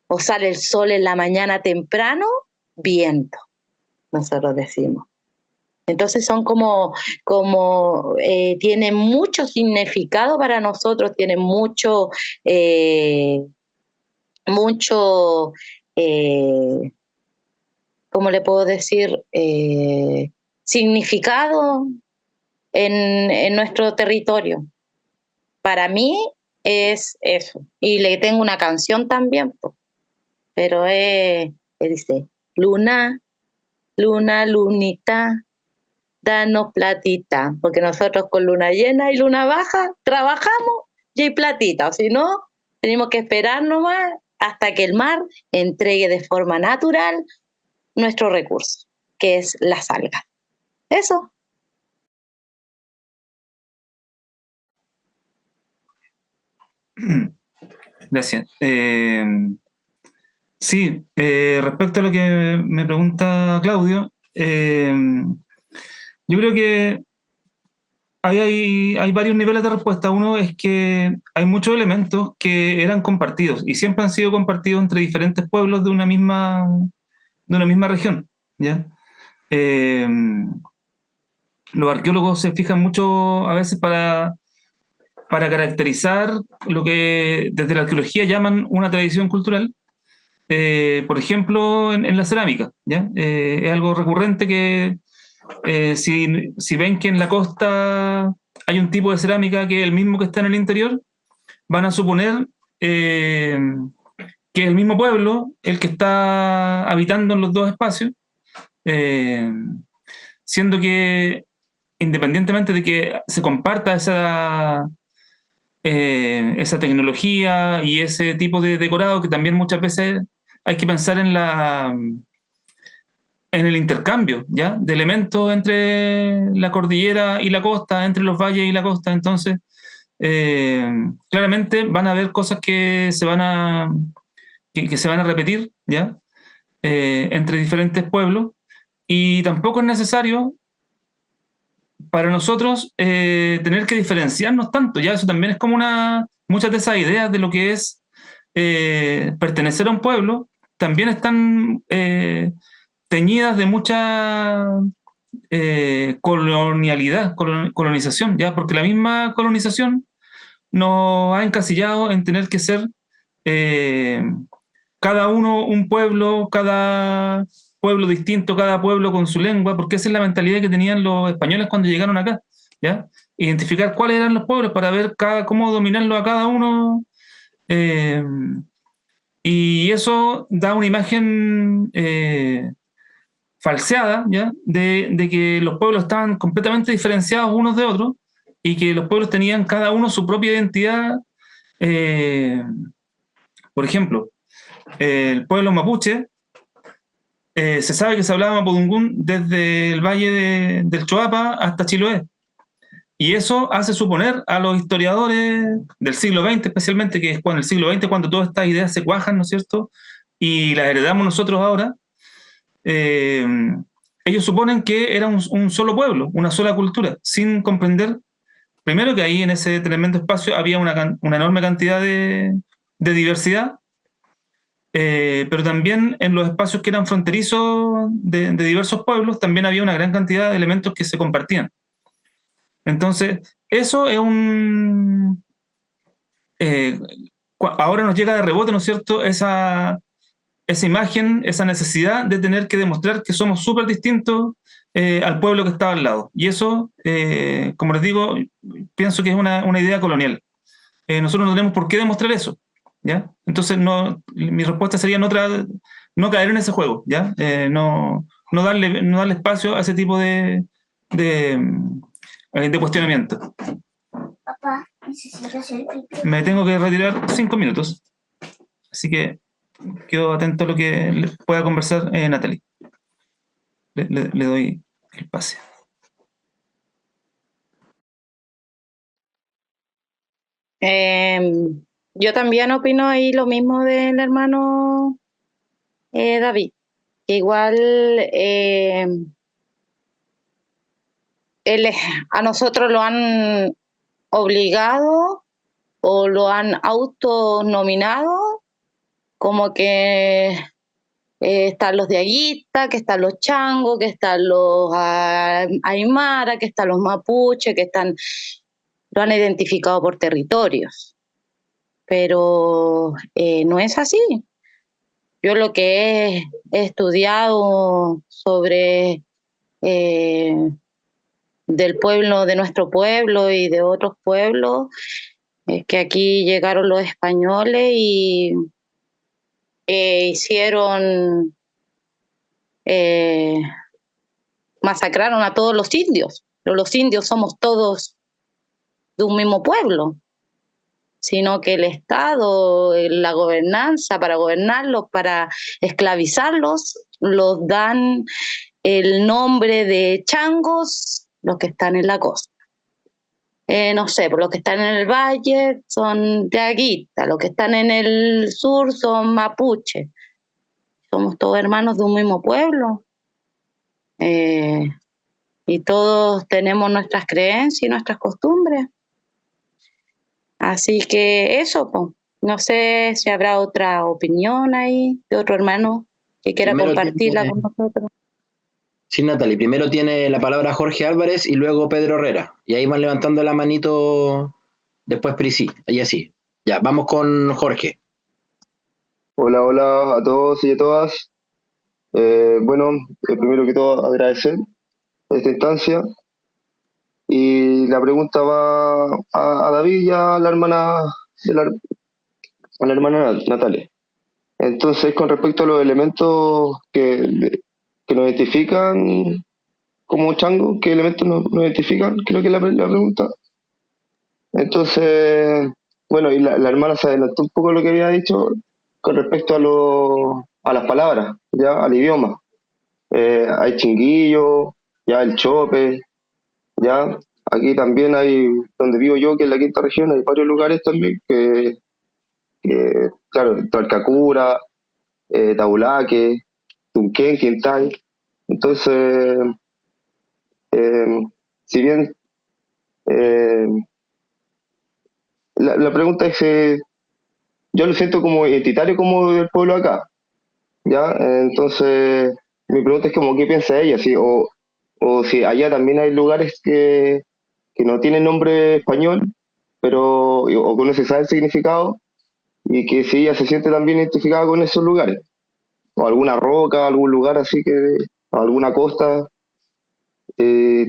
o sale el sol en la mañana temprano, viento, nosotros decimos. Entonces son como tiene mucho significado para nosotros, tiene mucho ¿cómo le puedo decir? Significado en nuestro territorio. Para mí es eso. Y le tengo una canción también, pero que dice, luna, luna, lunita, danos platita, porque nosotros con luna llena y luna baja trabajamos y hay platita, o si no, tenemos que esperar nomás hasta que el mar entregue de forma natural nuestro recurso, que es las algas. Eso. Gracias. Sí, respecto a lo que me pregunta Claudio, yo creo que hay varios niveles de respuesta. Uno es que hay muchos elementos que eran compartidos y siempre han sido compartidos entre diferentes pueblos de una misma región, ¿ya? Los arqueólogos se fijan mucho a veces para caracterizar lo que desde la arqueología llaman una tradición cultural. Por ejemplo, en la cerámica, ¿ya? Es algo recurrente que si ven que en la costa hay un tipo de cerámica que es el mismo que está en el interior, van a suponer que es el mismo pueblo el que está habitando en los dos espacios, siendo que independientemente de que se comparta esa tecnología y ese tipo de decorado, que también muchas veces hay que pensar en el intercambio, ¿ya? De elementos entre la cordillera y la costa, entre los valles y la costa. Entonces, claramente van a haber cosas que se van a repetir, ¿ya? Entre diferentes pueblos, y tampoco es necesario para nosotros tener que diferenciarnos tanto, ¿ya? Eso también es como muchas de esas ideas de lo que es pertenecer a un pueblo, también están teñidas de mucha colonización, ¿ya? Porque la misma colonización nos ha encasillado en tener que ser cada uno un pueblo, cada pueblo distinto, cada pueblo con su lengua, porque esa es la mentalidad que tenían los españoles cuando llegaron acá, ¿ya? Identificar cuáles eran los pueblos para ver cómo dominarlo a cada uno, y eso da una imagen falseada, ¿ya? De que los pueblos estaban completamente diferenciados unos de otros y que los pueblos tenían cada uno su propia identidad. Por ejemplo, el pueblo mapuche, se sabe que se hablaba mapudungún desde el valle del Choapa hasta Chiloé. Y eso hace suponer a los historiadores del siglo XX, especialmente, que es cuando el siglo XX, cuando todas estas ideas se cuajan, ¿no es cierto? Y las heredamos nosotros ahora. Ellos suponen que era un solo pueblo, una sola cultura, sin comprender, primero, que ahí en ese tremendo espacio había una enorme cantidad de diversidad, pero también en los espacios que eran fronterizos de diversos pueblos también había una gran cantidad de elementos que se compartían. Entonces, eso es ahora nos llega de rebote, ¿no es cierto?, esa imagen, esa necesidad de tener que demostrar que somos súper distintos al pueblo que estaba al lado. Y eso, como les digo, pienso que es una idea colonial. Nosotros no tenemos por qué demostrar eso, ¿ya? Entonces, mi respuesta sería no caer en ese juego, ¿ya? No darle espacio a ese tipo de cuestionamiento. Papá, necesito hacer pipí. Me tengo que retirar 5 minutos, así que quedo atento a lo que pueda conversar Natalie. Le doy el pase. Yo también opino ahí lo mismo del hermano David, que igual a nosotros lo han obligado o lo han autonominado, como que están los de Aguita, que están los changos, que están los aymara, que están los mapuche, lo han identificado por territorios, pero no es así. Yo lo que he estudiado sobre del pueblo, de nuestro pueblo y de otros pueblos, es que aquí llegaron los españoles y masacraron a todos los indios, pero los indios somos todos de un mismo pueblo. sino que el Estado, la gobernanza, para gobernarlos, para esclavizarlos, los dan el nombre de changos, los que están en la costa. No sé, por los que están en el valle son diaguita, los que están en el sur son mapuche. Somos todos hermanos de un mismo pueblo. Y todos tenemos nuestras creencias y nuestras costumbres. Así que eso, pues. No sé si habrá otra opinión ahí de otro hermano que quiera Primero compartirla con nosotros. Sí, Natalie, primero tiene la palabra Jorge Álvarez y luego Pedro Herrera. Y ahí van levantando la manito después Prisi, y así. Ya, vamos con Jorge. Hola, hola a todos y a todas. Bueno, primero que todo agradecer esta instancia y la pregunta va a David y a la hermana, a la hermana Natalia. Entonces, con respecto a los elementos que nos identifican como chango, ¿qué elementos nos identifican? Creo que es la pregunta. Entonces, bueno, y la hermana se adelantó un poco lo que había dicho con respecto a las palabras, ya al idioma. Hay chinguillo, ya el chope, ya aquí también hay, donde vivo yo, que es la quinta región, hay varios lugares también claro, Talcacura, Taulaque, Tunquén, Quintay. Entonces, eh, si bien eh, la pregunta es, yo lo siento como identitario como del pueblo acá, ¿ya? Entonces, mi pregunta es como, ¿qué piensa ella? ¿Sí? O si allá también hay lugares que no tienen nombre español, pero, o que no se sabe el significado, y que si ella se siente también identificada con esos lugares, o alguna roca, algún lugar así que, alguna costa.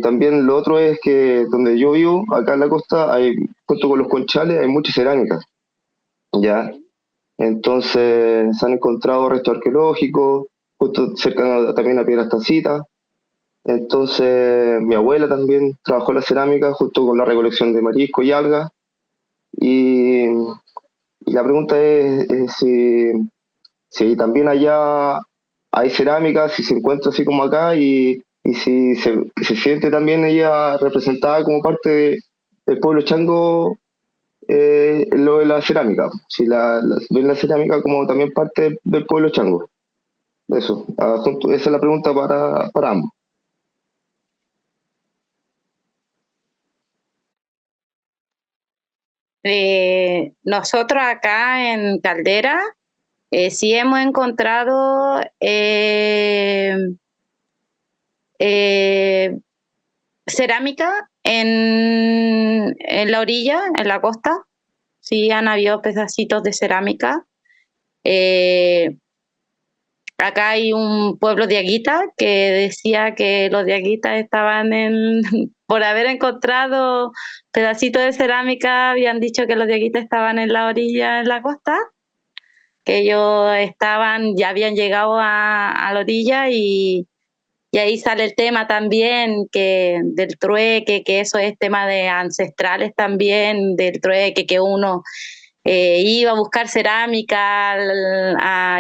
También lo otro es que donde yo vivo, acá en la costa, hay, junto con los conchales, hay muchas cerámicas, ¿ya? Entonces se han encontrado restos arqueológicos, justo cerca también a Piedras Tacitas. Entonces mi abuela también trabajó en la cerámica justo con la recolección de marisco y algas. Y, y la pregunta es si también allá hay cerámica, si se encuentra así como acá y si se siente también ella representada como parte del pueblo chango, lo de la cerámica, si ven la cerámica como también parte del pueblo chango. Eso, esa es la pregunta para ambos. Nosotros acá en Caldera sí hemos encontrado cerámica en la orilla, en la costa. Sí han habido pedacitos de cerámica. Acá hay un pueblo diaguita que decía que los diaguitas estaban por haber encontrado pedacitos de cerámica, habían dicho que los diaguitas estaban en la orilla, en la costa, que ellos ya habían llegado a la orilla y ahí sale el tema también del trueque, que eso es tema de ancestrales también, del trueque, que uno iba a buscar cerámica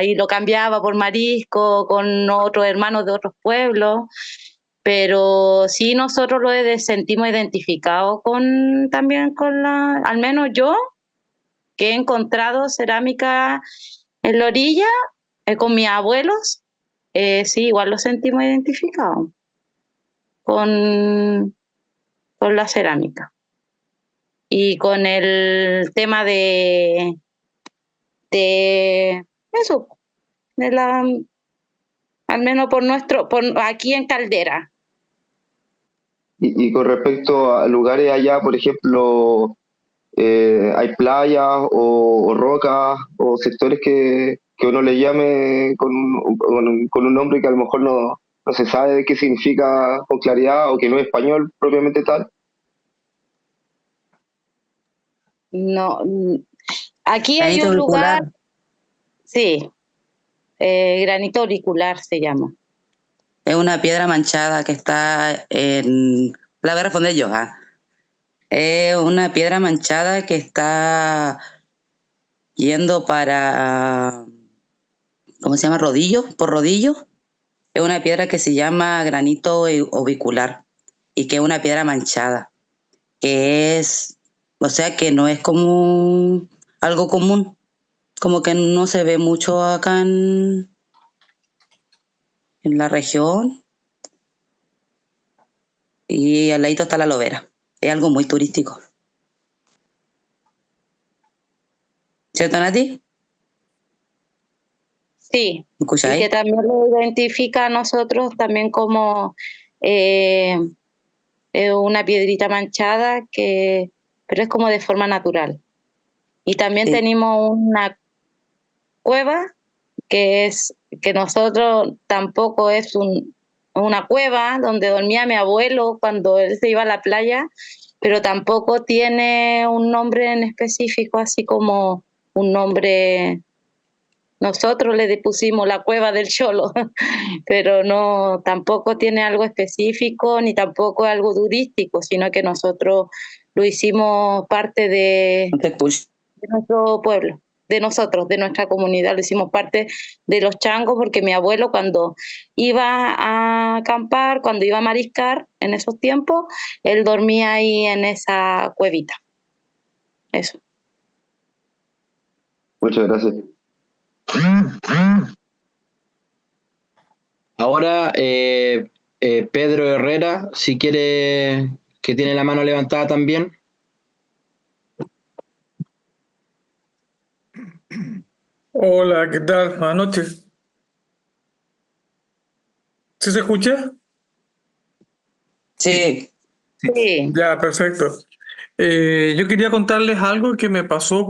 y lo cambiaba por marisco con otros hermanos de otros pueblos, pero sí nosotros lo sentimos identificados también con al menos yo, que he encontrado cerámica en la orilla con mis abuelos, sí, igual lo sentimos identificados con la cerámica. Y con el tema de eso, al menos por aquí en Caldera. Y con respecto a lugares allá, por ejemplo, hay playas o rocas o sectores que uno le llame con un nombre que a lo mejor no se sabe de qué significa con claridad o que no es español propiamente tal. No, aquí hay Granito un auricular. lugar, sí, granito auricular se llama. Es una piedra manchada que está en la Guerra Fondello. Es una piedra manchada que está yendo para, ¿cómo se llama? Rodillo, por rodillo. Es una piedra que se llama granito orbicular y que es una piedra manchada, que es, o sea, que no es como algo común, como que no se ve mucho acá en la región, y al ladito está la lobera. Es algo muy turístico. ¿Cierto, Nati? Sí, ¿Me y que escucháis? también lo identifica a nosotros también como una piedrita manchada, pero es como de forma natural. Y también Sí. tenemos una cueva que nosotros tampoco es una cueva donde dormía mi abuelo cuando él se iba a la playa, pero tampoco tiene un nombre en específico, así como un nombre. Nosotros le pusimos la cueva del Cholo, pero no, tampoco tiene algo específico ni tampoco algo turístico, sino que nosotros lo hicimos parte de nuestro pueblo, de nosotros, de nuestra comunidad, lo hicimos parte de los changos, porque mi abuelo cuando iba a acampar, cuando iba a mariscar en esos tiempos, él dormía ahí en esa cuevita. Eso. Muchas gracias. Ahora, Pedro Herrera, si quiere, que tiene la mano levantada también. Hola, ¿qué tal? Buenas noches. ¿Sí se escucha? Sí. Sí. Ya, perfecto. Yo quería contarles algo que me pasó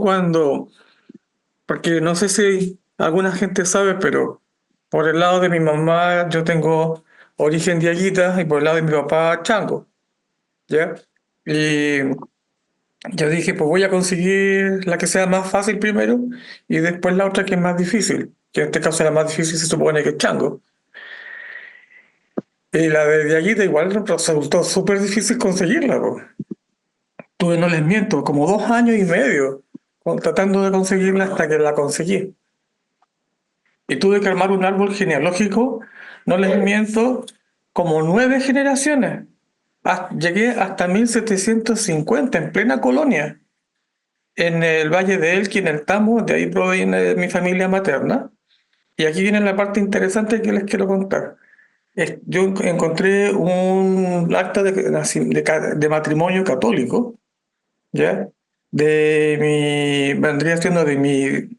porque no sé si alguna gente sabe, pero por el lado de mi mamá yo tengo origen diaguita y por el lado de mi papá chango, ¿ya? Y yo dije, pues voy a conseguir la que sea más fácil primero y después la otra que es más difícil, que en este caso la más difícil se supone que es chango. Y la de diaguita igual resultó súper difícil conseguirla, po. Tuve, no les miento, como 2 años y medio tratando de conseguirla hasta que la conseguí. Y tuve que armar un árbol genealógico, no les miento, como 9 generaciones. Llegué hasta 1750 en plena colonia, en el Valle de Elqui, en el Tamo, de ahí proviene mi familia materna. Y aquí viene la parte interesante que les quiero contar. Yo encontré un acta de matrimonio católico, ¿ya? Vendría siendo de mi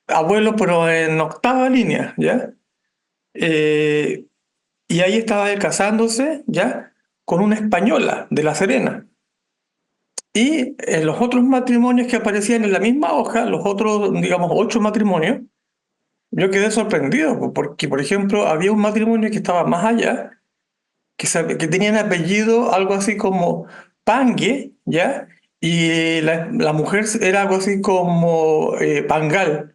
abuelo, pero en octava línea, ¿ya? Eh, y ahí estaba él casándose, ¿ya? Con una española de La Serena. Y en los otros matrimonios que aparecían en la misma hoja, los otros, digamos, 8 matrimonios, yo quedé sorprendido, porque, por ejemplo, había un matrimonio que estaba más allá, que tenían apellido algo así como Pangue, ¿ya? Y la mujer era algo así como Pangal.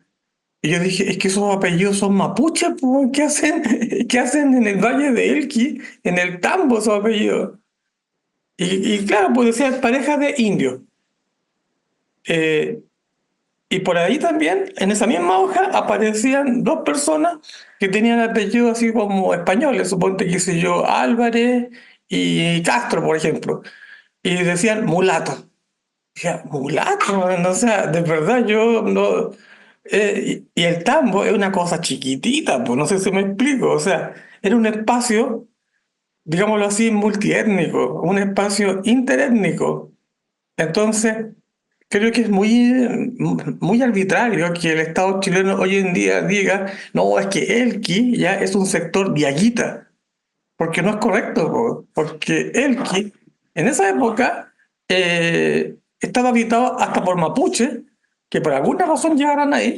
Y yo dije, es que esos apellidos son mapuches, pues, ¿qué hacen? ¿Qué hacen en el Valle de Elqui, en el Tambo, esos apellidos? Y claro, pues decía pareja de indios. Eh, y por ahí también, en esa misma hoja, aparecían 2 personas que tenían apellidos así como españoles, suponte que sé yo, Álvarez y Castro, por ejemplo. Y decían mulato. Dije, mulato, no, o sea, de verdad yo no. Y el tambo es una cosa chiquitita, pues no sé si me explico. O sea, era un espacio, digámoslo así, multiétnico, un espacio interétnico. Entonces, creo que es muy arbitrario que el Estado chileno hoy en día diga, no, es que Elqui ya es un sector diaguita, porque no es correcto, po, porque Elqui en esa época estaba habitado hasta por mapuche, que por alguna razón llegaron ahí,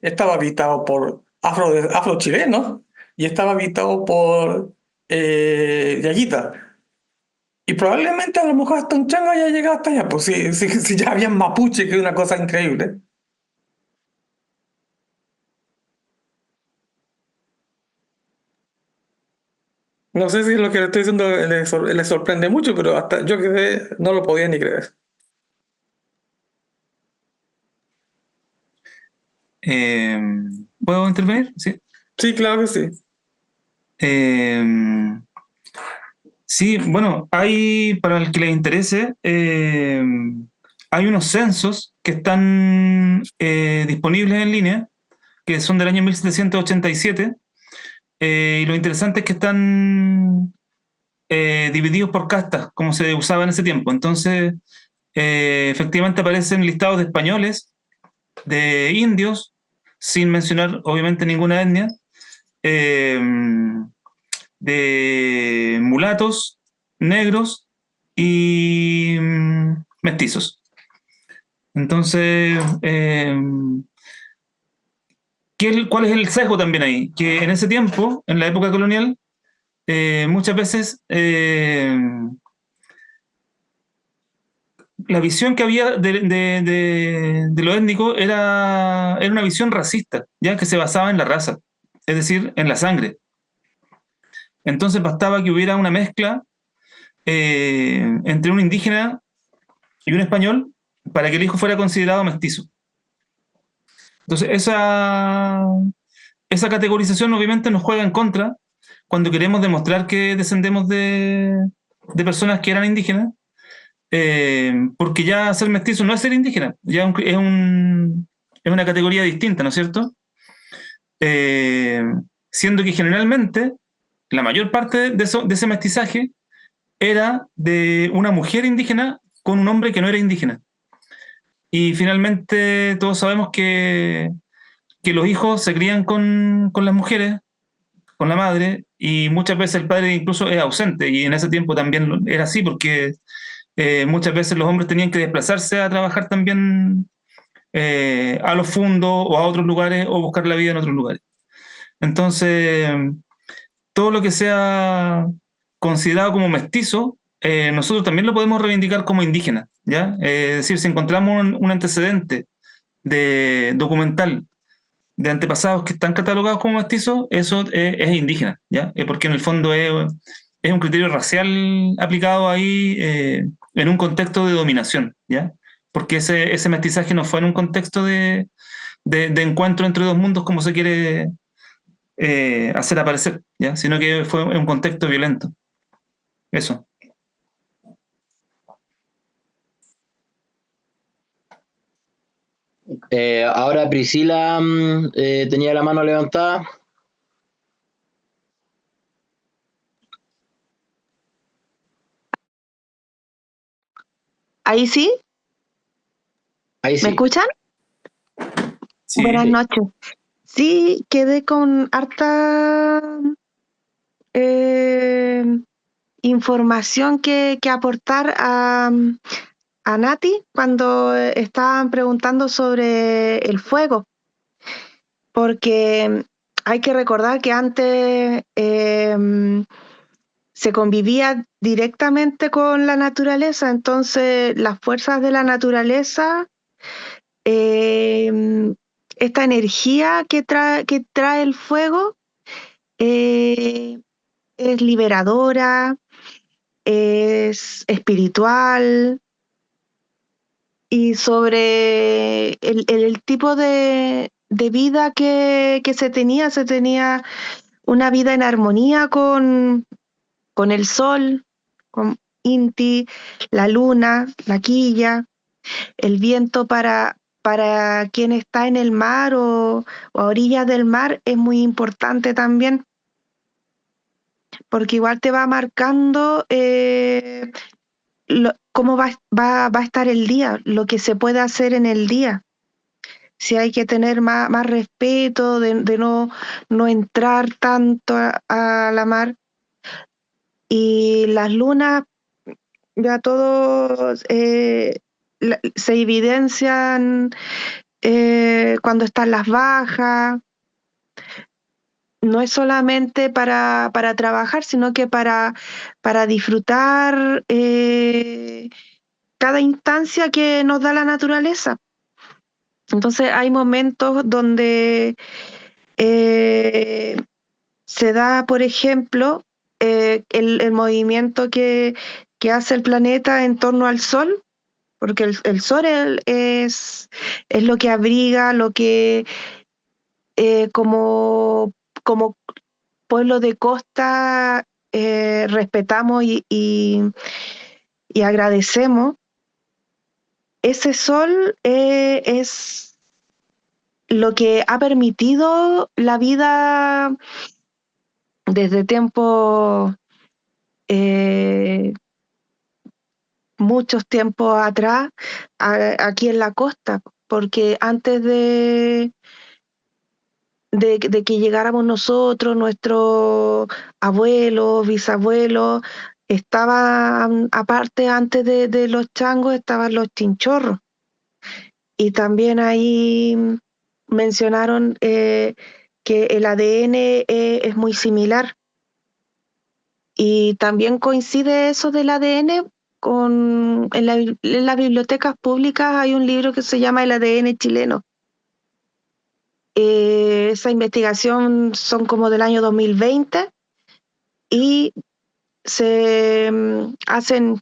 estaba habitado por afrochilenos y estaba habitado por diaguita. Y probablemente a lo mejor hasta un chango haya llegado hasta allá, pues si ya había mapuche, que es una cosa increíble. No sé si lo que le estoy diciendo le sorprende mucho, pero hasta yo quedé, no lo podía ni creer. Eh, ¿Puedo intervenir? Sí. Sí, claro que sí. Eh, sí, bueno, hay, para el que les interese, hay unos censos que están disponibles en línea, que son del año 1787, y lo interesante es que están divididos por castas, como se usaba en ese tiempo. Entonces, efectivamente aparecen listados de españoles, de indios, sin mencionar obviamente ninguna etnia, eh, de mulatos, negros y mestizos. Entonces, ¿cuál es el sesgo también ahí? Que en ese tiempo, en la época colonial, muchas veces la visión que había de lo étnico era una visión racista, ya que se basaba en la raza, es decir, en la sangre. Entonces bastaba que hubiera una mezcla entre un indígena y un español para que el hijo fuera considerado mestizo. Entonces esa categorización obviamente nos juega en contra cuando queremos demostrar que descendemos de personas que eran indígenas, porque ya ser mestizo no es ser indígena, ya es una categoría distinta, ¿no es cierto? Eh, Siendo que generalmente la mayor parte de ese mestizaje era de una mujer indígena con un hombre que no era indígena. Y finalmente todos sabemos que los hijos se crían con las mujeres, con la madre, y muchas veces el padre incluso es ausente, y en ese tiempo también era así, porque muchas veces los hombres tenían que desplazarse a trabajar también a los fundos o a otros lugares o buscar la vida en otros lugares. Entonces, todo lo que sea considerado como mestizo, nosotros también lo podemos reivindicar como indígena, ¿ya? Es decir, si encontramos un antecedente de documental de antepasados que están catalogados como mestizos, eso es indígena, ¿ya? Porque en el fondo es un criterio racial aplicado ahí en un contexto de dominación, ¿ya? Porque ese mestizaje no fue en un contexto de encuentro entre dos mundos como se quiere hacer aparecer, ¿ya? Sino que fue en un contexto violento. Eso. Ahora Priscila tenía la mano levantada. ¿Ahí sí? Ahí sí. ¿Me escuchan? Sí. Buenas noches. Sí, quedé con harta información que aportar a Nati cuando estaban preguntando sobre el fuego, porque hay que recordar que antes se convivía directamente con la naturaleza, entonces las fuerzas de la naturaleza, esta energía que trae el fuego, es liberadora, es espiritual, y sobre el tipo de vida que se tenía una vida en armonía con el sol, con Inti, la luna, la quilla, el viento para quien está en el mar o a orillas del mar es muy importante también, porque igual te va marcando cómo va a estar el día, lo que se puede hacer en el día. Si hay que tener más respeto, de no entrar tanto a la mar. Y las lunas, ya todos se evidencian cuando están las bajas. No es solamente para trabajar, sino que para disfrutar cada instancia que nos da la naturaleza. Entonces hay momentos donde se da, por ejemplo, el movimiento que hace el planeta en torno al Sol, porque el Sol es lo que abriga, lo que como pueblo de costa respetamos y agradecemos. Ese Sol es lo que ha permitido la vida desde tiempos, muchos tiempos atrás, aquí en la costa, porque antes de que llegáramos nosotros, nuestros abuelos, bisabuelos, estaban, aparte antes de los changos, estaban los chinchorros. Y también ahí mencionaron que el ADN es muy similar. Y también coincide eso del ADN en las bibliotecas públicas hay un libro que se llama El ADN chileno. Esa investigación son como del año 2020 y se hacen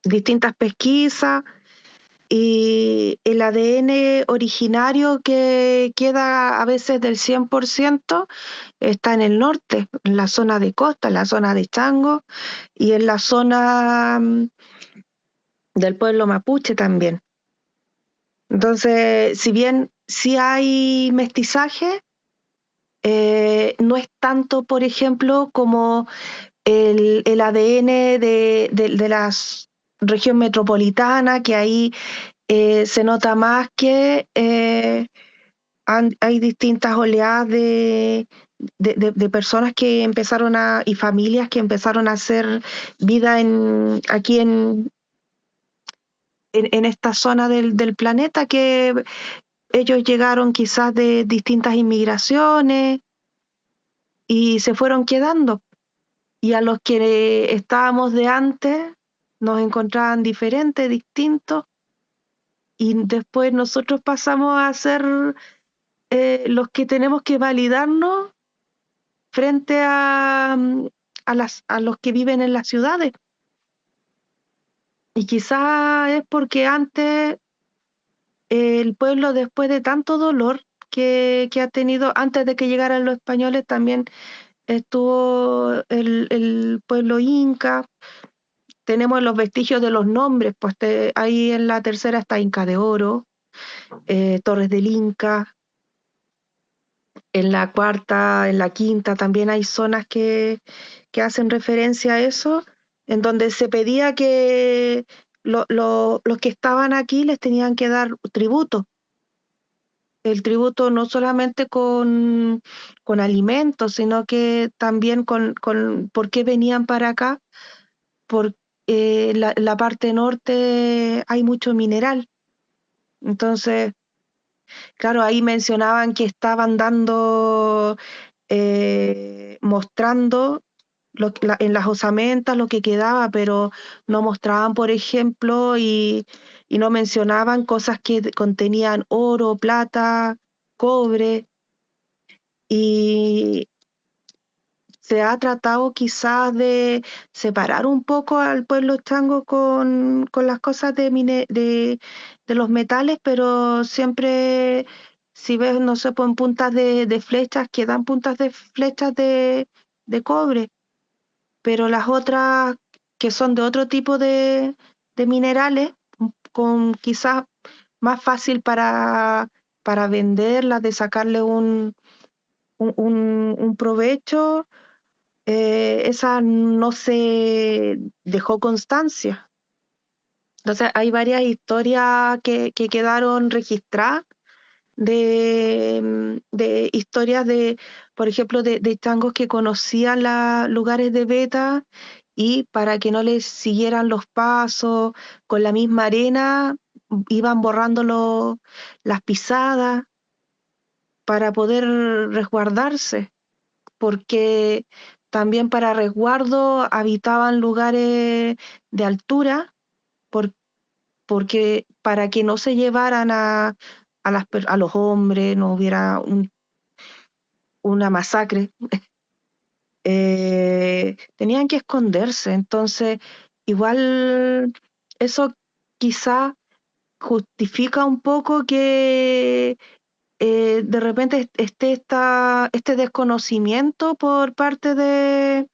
distintas pesquisas y el ADN originario que queda a veces del 100% está en el norte, en la zona de costa, en la zona de Chango y en la zona del pueblo mapuche también. Entonces, si bien sí hay mestizaje, no es tanto, por ejemplo, como el ADN de la región metropolitana, que ahí se nota más que hay distintas oleadas de personas que empezaron y familias que empezaron a hacer vida aquí en esta zona del planeta, que ellos llegaron quizás de distintas inmigraciones y se fueron quedando. Y a los que estábamos de antes nos encontraban diferentes, distintos, y después nosotros pasamos a ser los que tenemos que validarnos frente a los que viven en las ciudades. Y quizás es porque antes el pueblo, después de tanto dolor que ha tenido, antes de que llegaran los españoles, también estuvo el pueblo inca. Tenemos los vestigios de los nombres, pues ahí en la tercera está Inca de Oro, Torres del Inca. En la cuarta, en la quinta también hay zonas que hacen referencia a eso, en donde se pedía que los que estaban aquí les tenían que dar tributo. El tributo no solamente con alimentos, sino que también con por qué venían para acá, porque la parte norte hay mucho mineral. Entonces, claro, ahí mencionaban que estaban mostrando en las osamentas lo que quedaba, pero no mostraban, por ejemplo, y no mencionaban cosas que contenían oro, plata, cobre, y se ha tratado quizás de separar un poco al pueblo chango con las cosas de los metales, pero siempre, si ves, no sé, pues en puntas de flechas, quedan puntas de flechas de cobre, pero las otras que son de otro tipo de minerales, con quizás más fácil para venderlas, de sacarle un provecho, esa no se dejó constancia. Entonces hay varias historias que quedaron registradas de historias por ejemplo, de changos que conocían los lugares de veta y para que no les siguieran los pasos, con la misma arena iban borrando las pisadas para poder resguardarse, porque también para resguardo habitaban lugares de altura, porque para que no se llevaran a los hombres, no hubiera una masacre. tenían que esconderse. Entonces, igual eso quizá justifica un poco que de repente esté este desconocimiento por parte de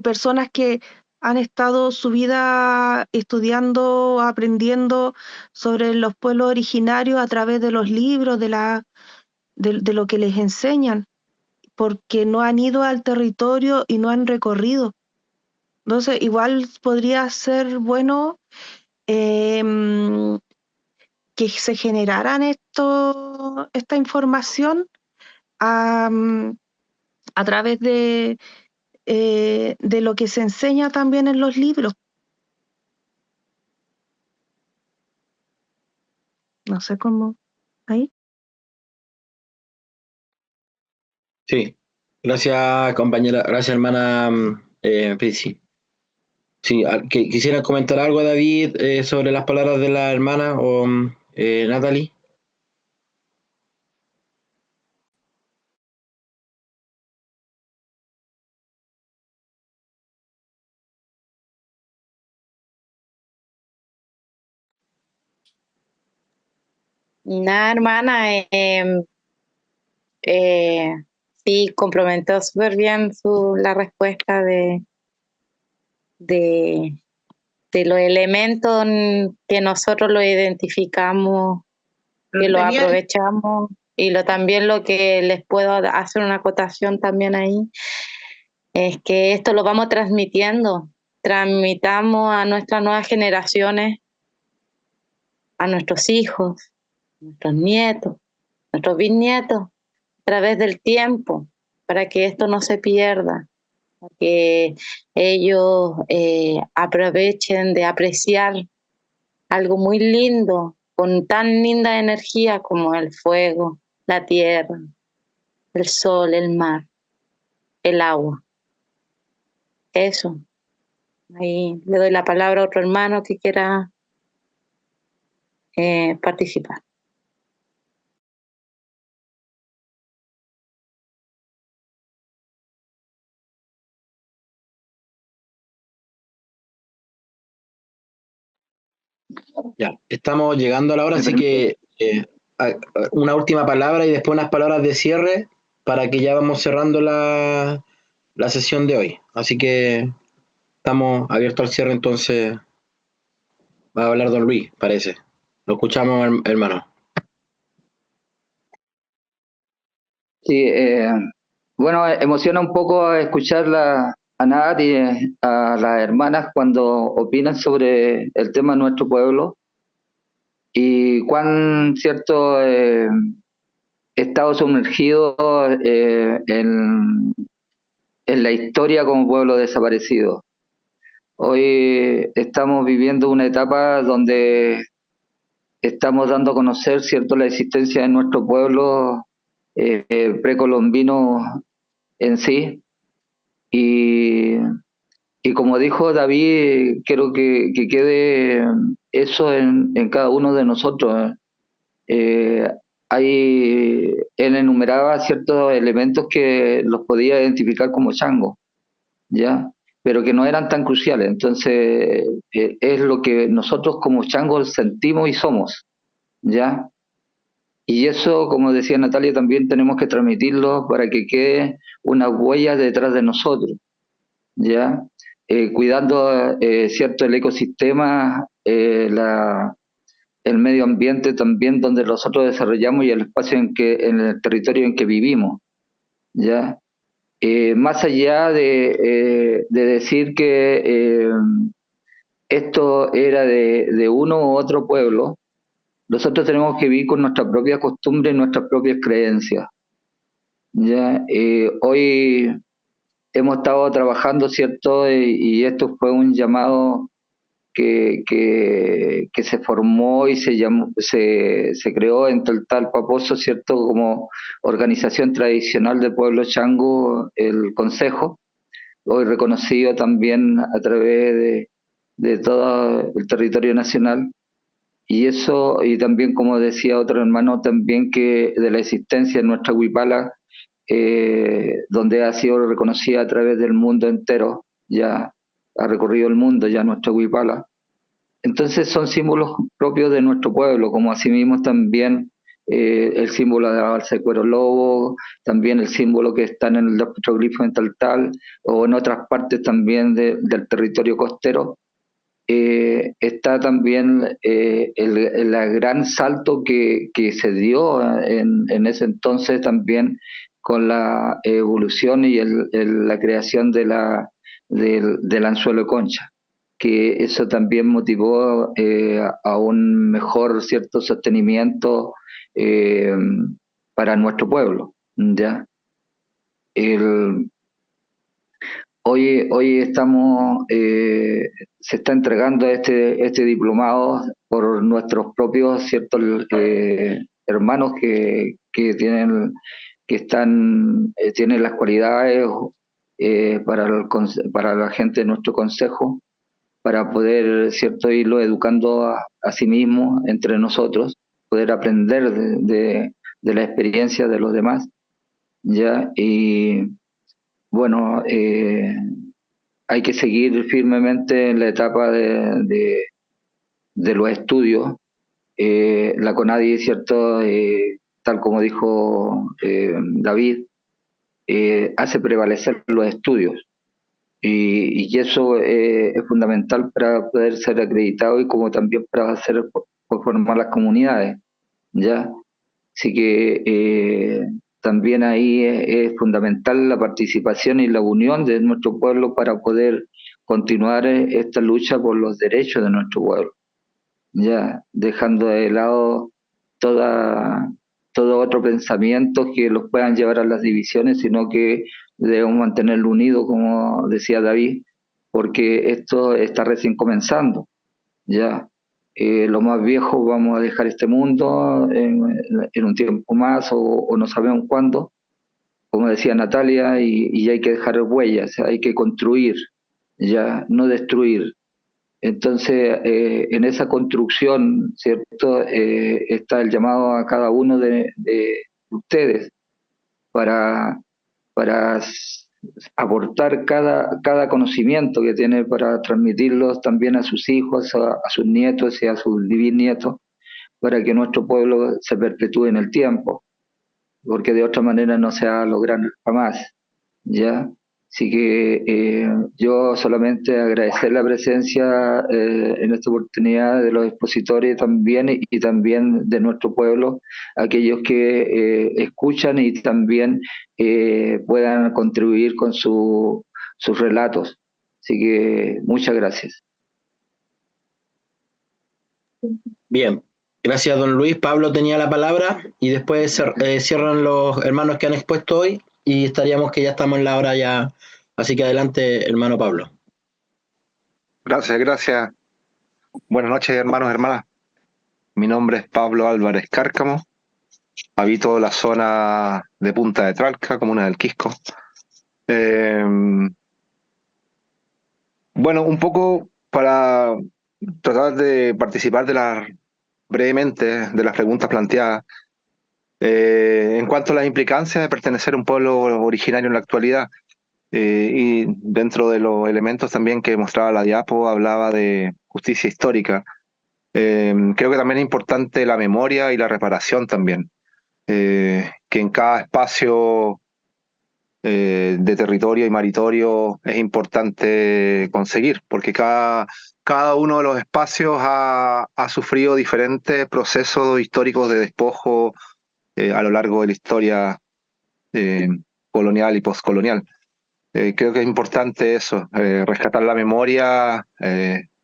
personas que han estado su vida estudiando, aprendiendo sobre los pueblos originarios a través de los libros, de lo que les enseñan, porque no han ido al territorio y no han recorrido. Entonces, igual podría ser bueno que se generaran esta información a través de lo que se enseña también en los libros. No sé cómo. ¿Ahí? Sí, gracias compañera, gracias hermana Prisi. Sí, ¿quisiera comentar algo, David, sobre las palabras de la hermana o Natalie? Nada, hermana, sí, complementó súper bien la respuesta de los elementos que nosotros lo identificamos, que lo aprovechamos, y también lo que les puedo hacer una acotación también ahí, es que esto lo vamos transmitamos a nuestras nuevas generaciones, a nuestros hijos, nuestros nietos, nuestros bisnietos, a través del tiempo, para que esto no se pierda, para que ellos aprovechen de apreciar algo muy lindo, con tan linda energía como el fuego, la tierra, el sol, el mar, el agua. Eso. Ahí le doy la palabra a otro hermano que quiera participar. Ya, estamos llegando a la hora, así que una última palabra y después unas palabras de cierre para que ya vamos cerrando la sesión de hoy. Así que estamos abiertos al cierre, entonces va a hablar don Luis, parece. Lo escuchamos, hermano. Sí, bueno, emociona un poco escuchar a Nat y a las hermanas cuando opinan sobre el tema de nuestro pueblo y cuán cierto he estado sumergido en la historia como pueblo desaparecido. Hoy estamos viviendo una etapa donde estamos dando a conocer, cierto, la existencia de nuestro pueblo precolombino en sí. Y como dijo David, quiero que quede eso en cada uno de nosotros. Él enumeraba ciertos elementos que los podía identificar como chango, ¿ya? Pero que no eran tan cruciales. Entonces, es lo que nosotros como changos sentimos y somos, ¿ya? Y eso, como decía Natalia, también tenemos que transmitirlo para que quede una huella detrás de nosotros, ¿ya? Cuidando, cierto, el ecosistema, el medio ambiente también donde nosotros desarrollamos y el espacio en el territorio en que vivimos, ¿ya? Más allá de decir que esto era de uno u otro pueblo, nosotros tenemos que vivir con nuestra propia costumbre y nuestras propias creencias, ¿ya? Hoy hemos estado trabajando, ¿cierto? Y esto fue un llamado que se formó y se creó en Taltalpa Pozo, ¿cierto? Como organización tradicional del pueblo chango, el Consejo, hoy reconocido también a través de todo el territorio nacional. Y eso, y también como decía otro hermano, también que de la existencia de nuestra huipala, donde ha sido reconocida a través del mundo entero, ya ha recorrido el mundo ya nuestra huipala. Entonces son símbolos propios de nuestro pueblo, como asimismo también el símbolo de la balsa de Cuero Lobo, también el símbolo que está en los petroglifos en Taltal o en otras partes también del territorio costero. Está también el gran salto que se dio en ese entonces también con la evolución y la creación del anzuelo de concha, que eso también motivó a un mejor cierto sostenimiento para nuestro pueblo, ¿ya? Hoy estamos, se está entregando este diplomado por nuestros propios ciertos hermanos que tienen tienen las cualidades para la gente de nuestro consejo, para poder cierto irlo educando a sí mismos entre nosotros, poder aprender de la experiencia de los demás, ya. Y bueno, hay que seguir firmemente en la etapa de los estudios. La CONADI, ¿cierto? Tal como dijo David, hace prevalecer los estudios. Y eso es fundamental para poder ser acreditado y como también para formar las comunidades, ¿ya? Así que también ahí es fundamental la participación y la unión de nuestro pueblo para poder continuar esta lucha por los derechos de nuestro pueblo, ya dejando de lado todo otro pensamiento que los puedan llevar a las divisiones, sino que debemos mantenerlo unido, como decía David, porque esto está recién comenzando, ya. Los más viejos vamos a dejar este mundo en un tiempo más o no sabemos cuándo, como decía Natalia, y hay que dejar huellas, hay que construir, ya, no destruir. Entonces, en esa construcción, ¿cierto? Está el llamado a cada uno de ustedes para aportar cada conocimiento que tiene para transmitirlos también a sus hijos, a sus nietos y a sus bisnietos, para que nuestro pueblo se perpetúe en el tiempo, porque de otra manera no se va a lograr jamás, ¿ya? Así que yo solamente agradecer la presencia en esta oportunidad de los expositores también y también de nuestro pueblo, aquellos que escuchan y también puedan contribuir con sus relatos. Así que muchas gracias. Bien, gracias don Luis. Pablo tenía la palabra y después cierran los hermanos que han expuesto hoy y estaríamos que ya estamos en la hora ya. Así que adelante, hermano Pablo. Gracias. Buenas noches, hermanos y hermanas. Mi nombre es Pablo Álvarez Cárcamo. Habito la zona de Punta de Tralca, comuna del Quisco. Bueno, un poco para tratar de participar brevemente de las preguntas planteadas. En cuanto a las implicancias de pertenecer a un pueblo originario en la actualidad, y dentro de los elementos también que mostraba la diapo, hablaba de justicia histórica. Creo que también es importante la memoria y la reparación también, que en cada espacio de territorio y maritorio es importante conseguir, porque cada uno de los espacios ha sufrido diferentes procesos históricos de despojo a lo largo de la historia colonial y postcolonial. Creo que es importante eso, rescatar la memoria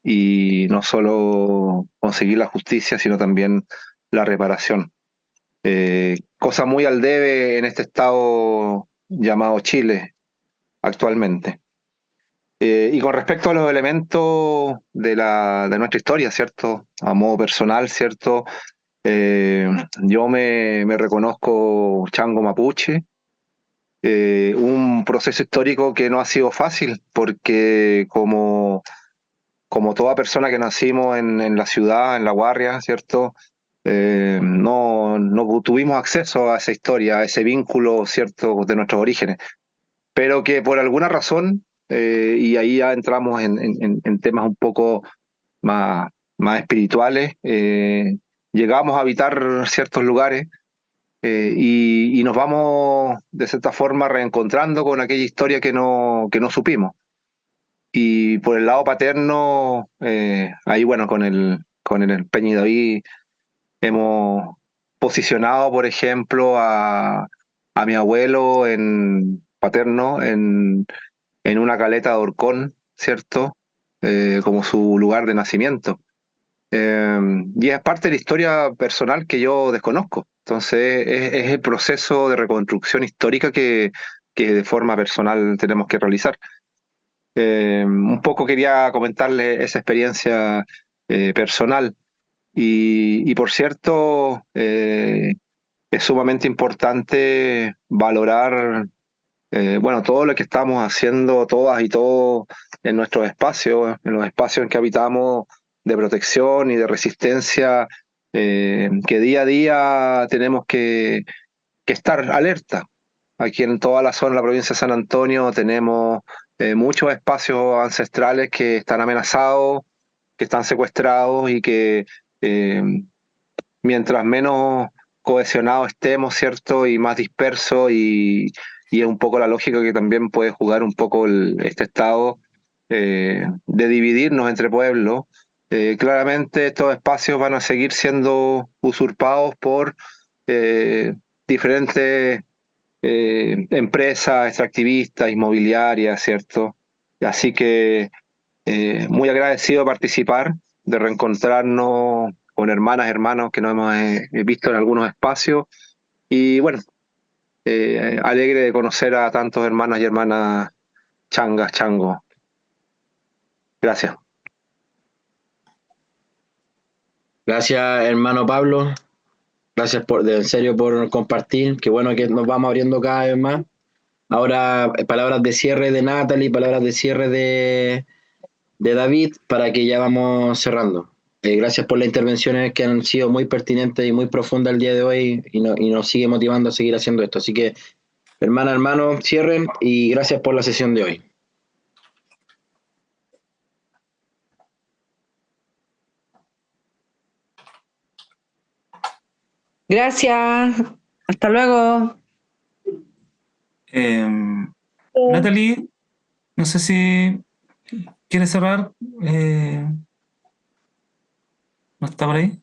y no solo conseguir la justicia, sino también la reparación. Cosa muy al debe en este estado llamado Chile actualmente. Y con respecto a los elementos de nuestra historia, ¿cierto? A modo personal, ¿cierto? Yo me reconozco chango mapuche. Un proceso histórico que no ha sido fácil, porque como toda persona que nacimos en la ciudad, en La Guardia, ¿cierto? no tuvimos acceso a esa historia, a ese vínculo, ¿cierto?, de nuestros orígenes, pero que por alguna razón, y ahí ya entramos en temas un poco más espirituales, llegamos a habitar ciertos lugares y nos vamos de cierta forma reencontrando con aquella historia que no supimos. Y por el lado paterno, ahí bueno, con el Peña y David hemos posicionado, por ejemplo, a mi abuelo paterno en una caleta de Orcón, ¿cierto? Como su lugar de nacimiento. Y es parte de la historia personal que yo desconozco. Entonces es el proceso de reconstrucción histórica que de forma personal tenemos que realizar. Un poco quería comentarle esa experiencia personal. Y por cierto, es sumamente importante valorar bueno, todo lo que estamos haciendo todas y todos en nuestros espacios, en los espacios en que habitamos de protección y de resistencia, que día a día tenemos que estar alerta. Aquí en toda la zona de la provincia de San Antonio tenemos muchos espacios ancestrales que están amenazados, que están secuestrados y que mientras menos cohesionados estemos, ¿cierto?, y más dispersos y es un poco la lógica que también puede jugar un poco este estado de dividirnos entre pueblos. Claramente estos espacios van a seguir siendo usurpados por diferentes empresas extractivistas, inmobiliarias, ¿cierto? Así que muy agradecido de participar, de reencontrarnos con hermanas, hermanos que nos hemos visto en algunos espacios y bueno, alegre de conocer a tantos hermanos y hermanas changas, changos. Gracias. Gracias, hermano Pablo. Gracias en serio por compartir. Qué bueno que nos vamos abriendo cada vez más. Ahora, palabras de cierre de Natalie, palabras de cierre de David, para que ya vamos cerrando. Gracias por las intervenciones que han sido muy pertinentes y muy profundas el día de hoy y nos sigue motivando a seguir haciendo esto. Así que, hermano, cierren y gracias por la sesión de hoy. Gracias. Hasta luego. Natalie, no sé si quieres cerrar. ¿No está por ahí?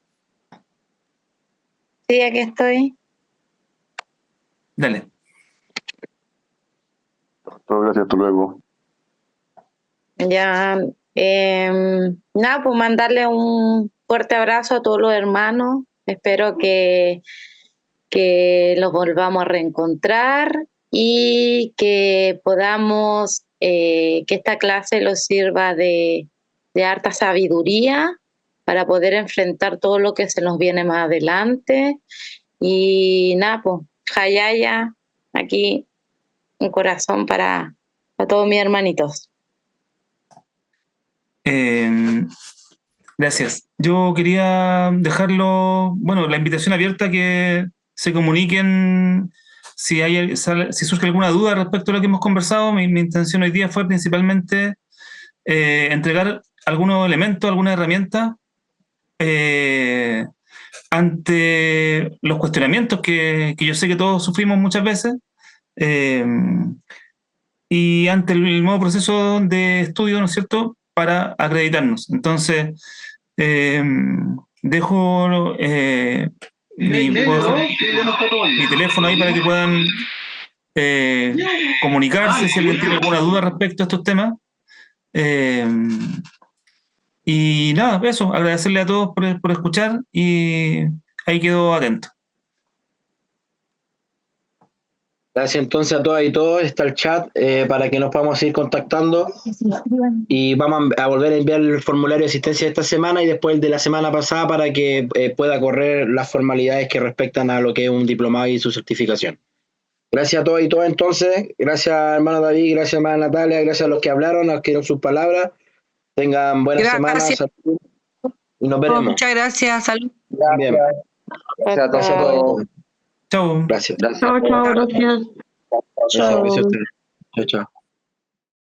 Sí, aquí estoy. Dale. Gracias, hasta luego. Ya, nada, pues mandarle un fuerte abrazo a todos los hermanos. Espero que los volvamos a reencontrar y que podamos, que esta clase los sirva de harta sabiduría para poder enfrentar todo lo que se nos viene más adelante. Y nada, pues, Jayaya, aquí un corazón para todos mis hermanitos. Gracias. Yo quería dejarlo, bueno, la invitación abierta a que se comuniquen si surge alguna duda respecto a lo que hemos conversado. Mi intención hoy día fue principalmente entregar algunos elementos, algunas herramientas ante los cuestionamientos que yo sé que todos sufrimos muchas veces y ante el nuevo proceso de estudio, ¿no es cierto?, para acreditarnos. Entonces, dejo mi teléfono ahí para que puedan comunicarse si alguien tiene alguna duda respecto a estos temas. Y nada, eso, agradecerle a todos por escuchar y ahí quedo atento. Gracias entonces a todas y todos. Está el chat para que nos podamos ir contactando y vamos a volver a enviar el formulario de asistencia de esta semana y después el de la semana pasada para que pueda correr las formalidades que respectan a lo que es un diplomado y su certificación. Gracias a todos y todas entonces. Gracias hermano David, gracias hermana Natalia, gracias a los que hablaron, a los que dieron sus palabras. Tengan buenas semanas. Y nos veremos. Muchas gracias. Salud. Bien. Gracias a todos. Chao. Gracias. Gracias. Chao, chao, gracias. Chao. Chao. Chao.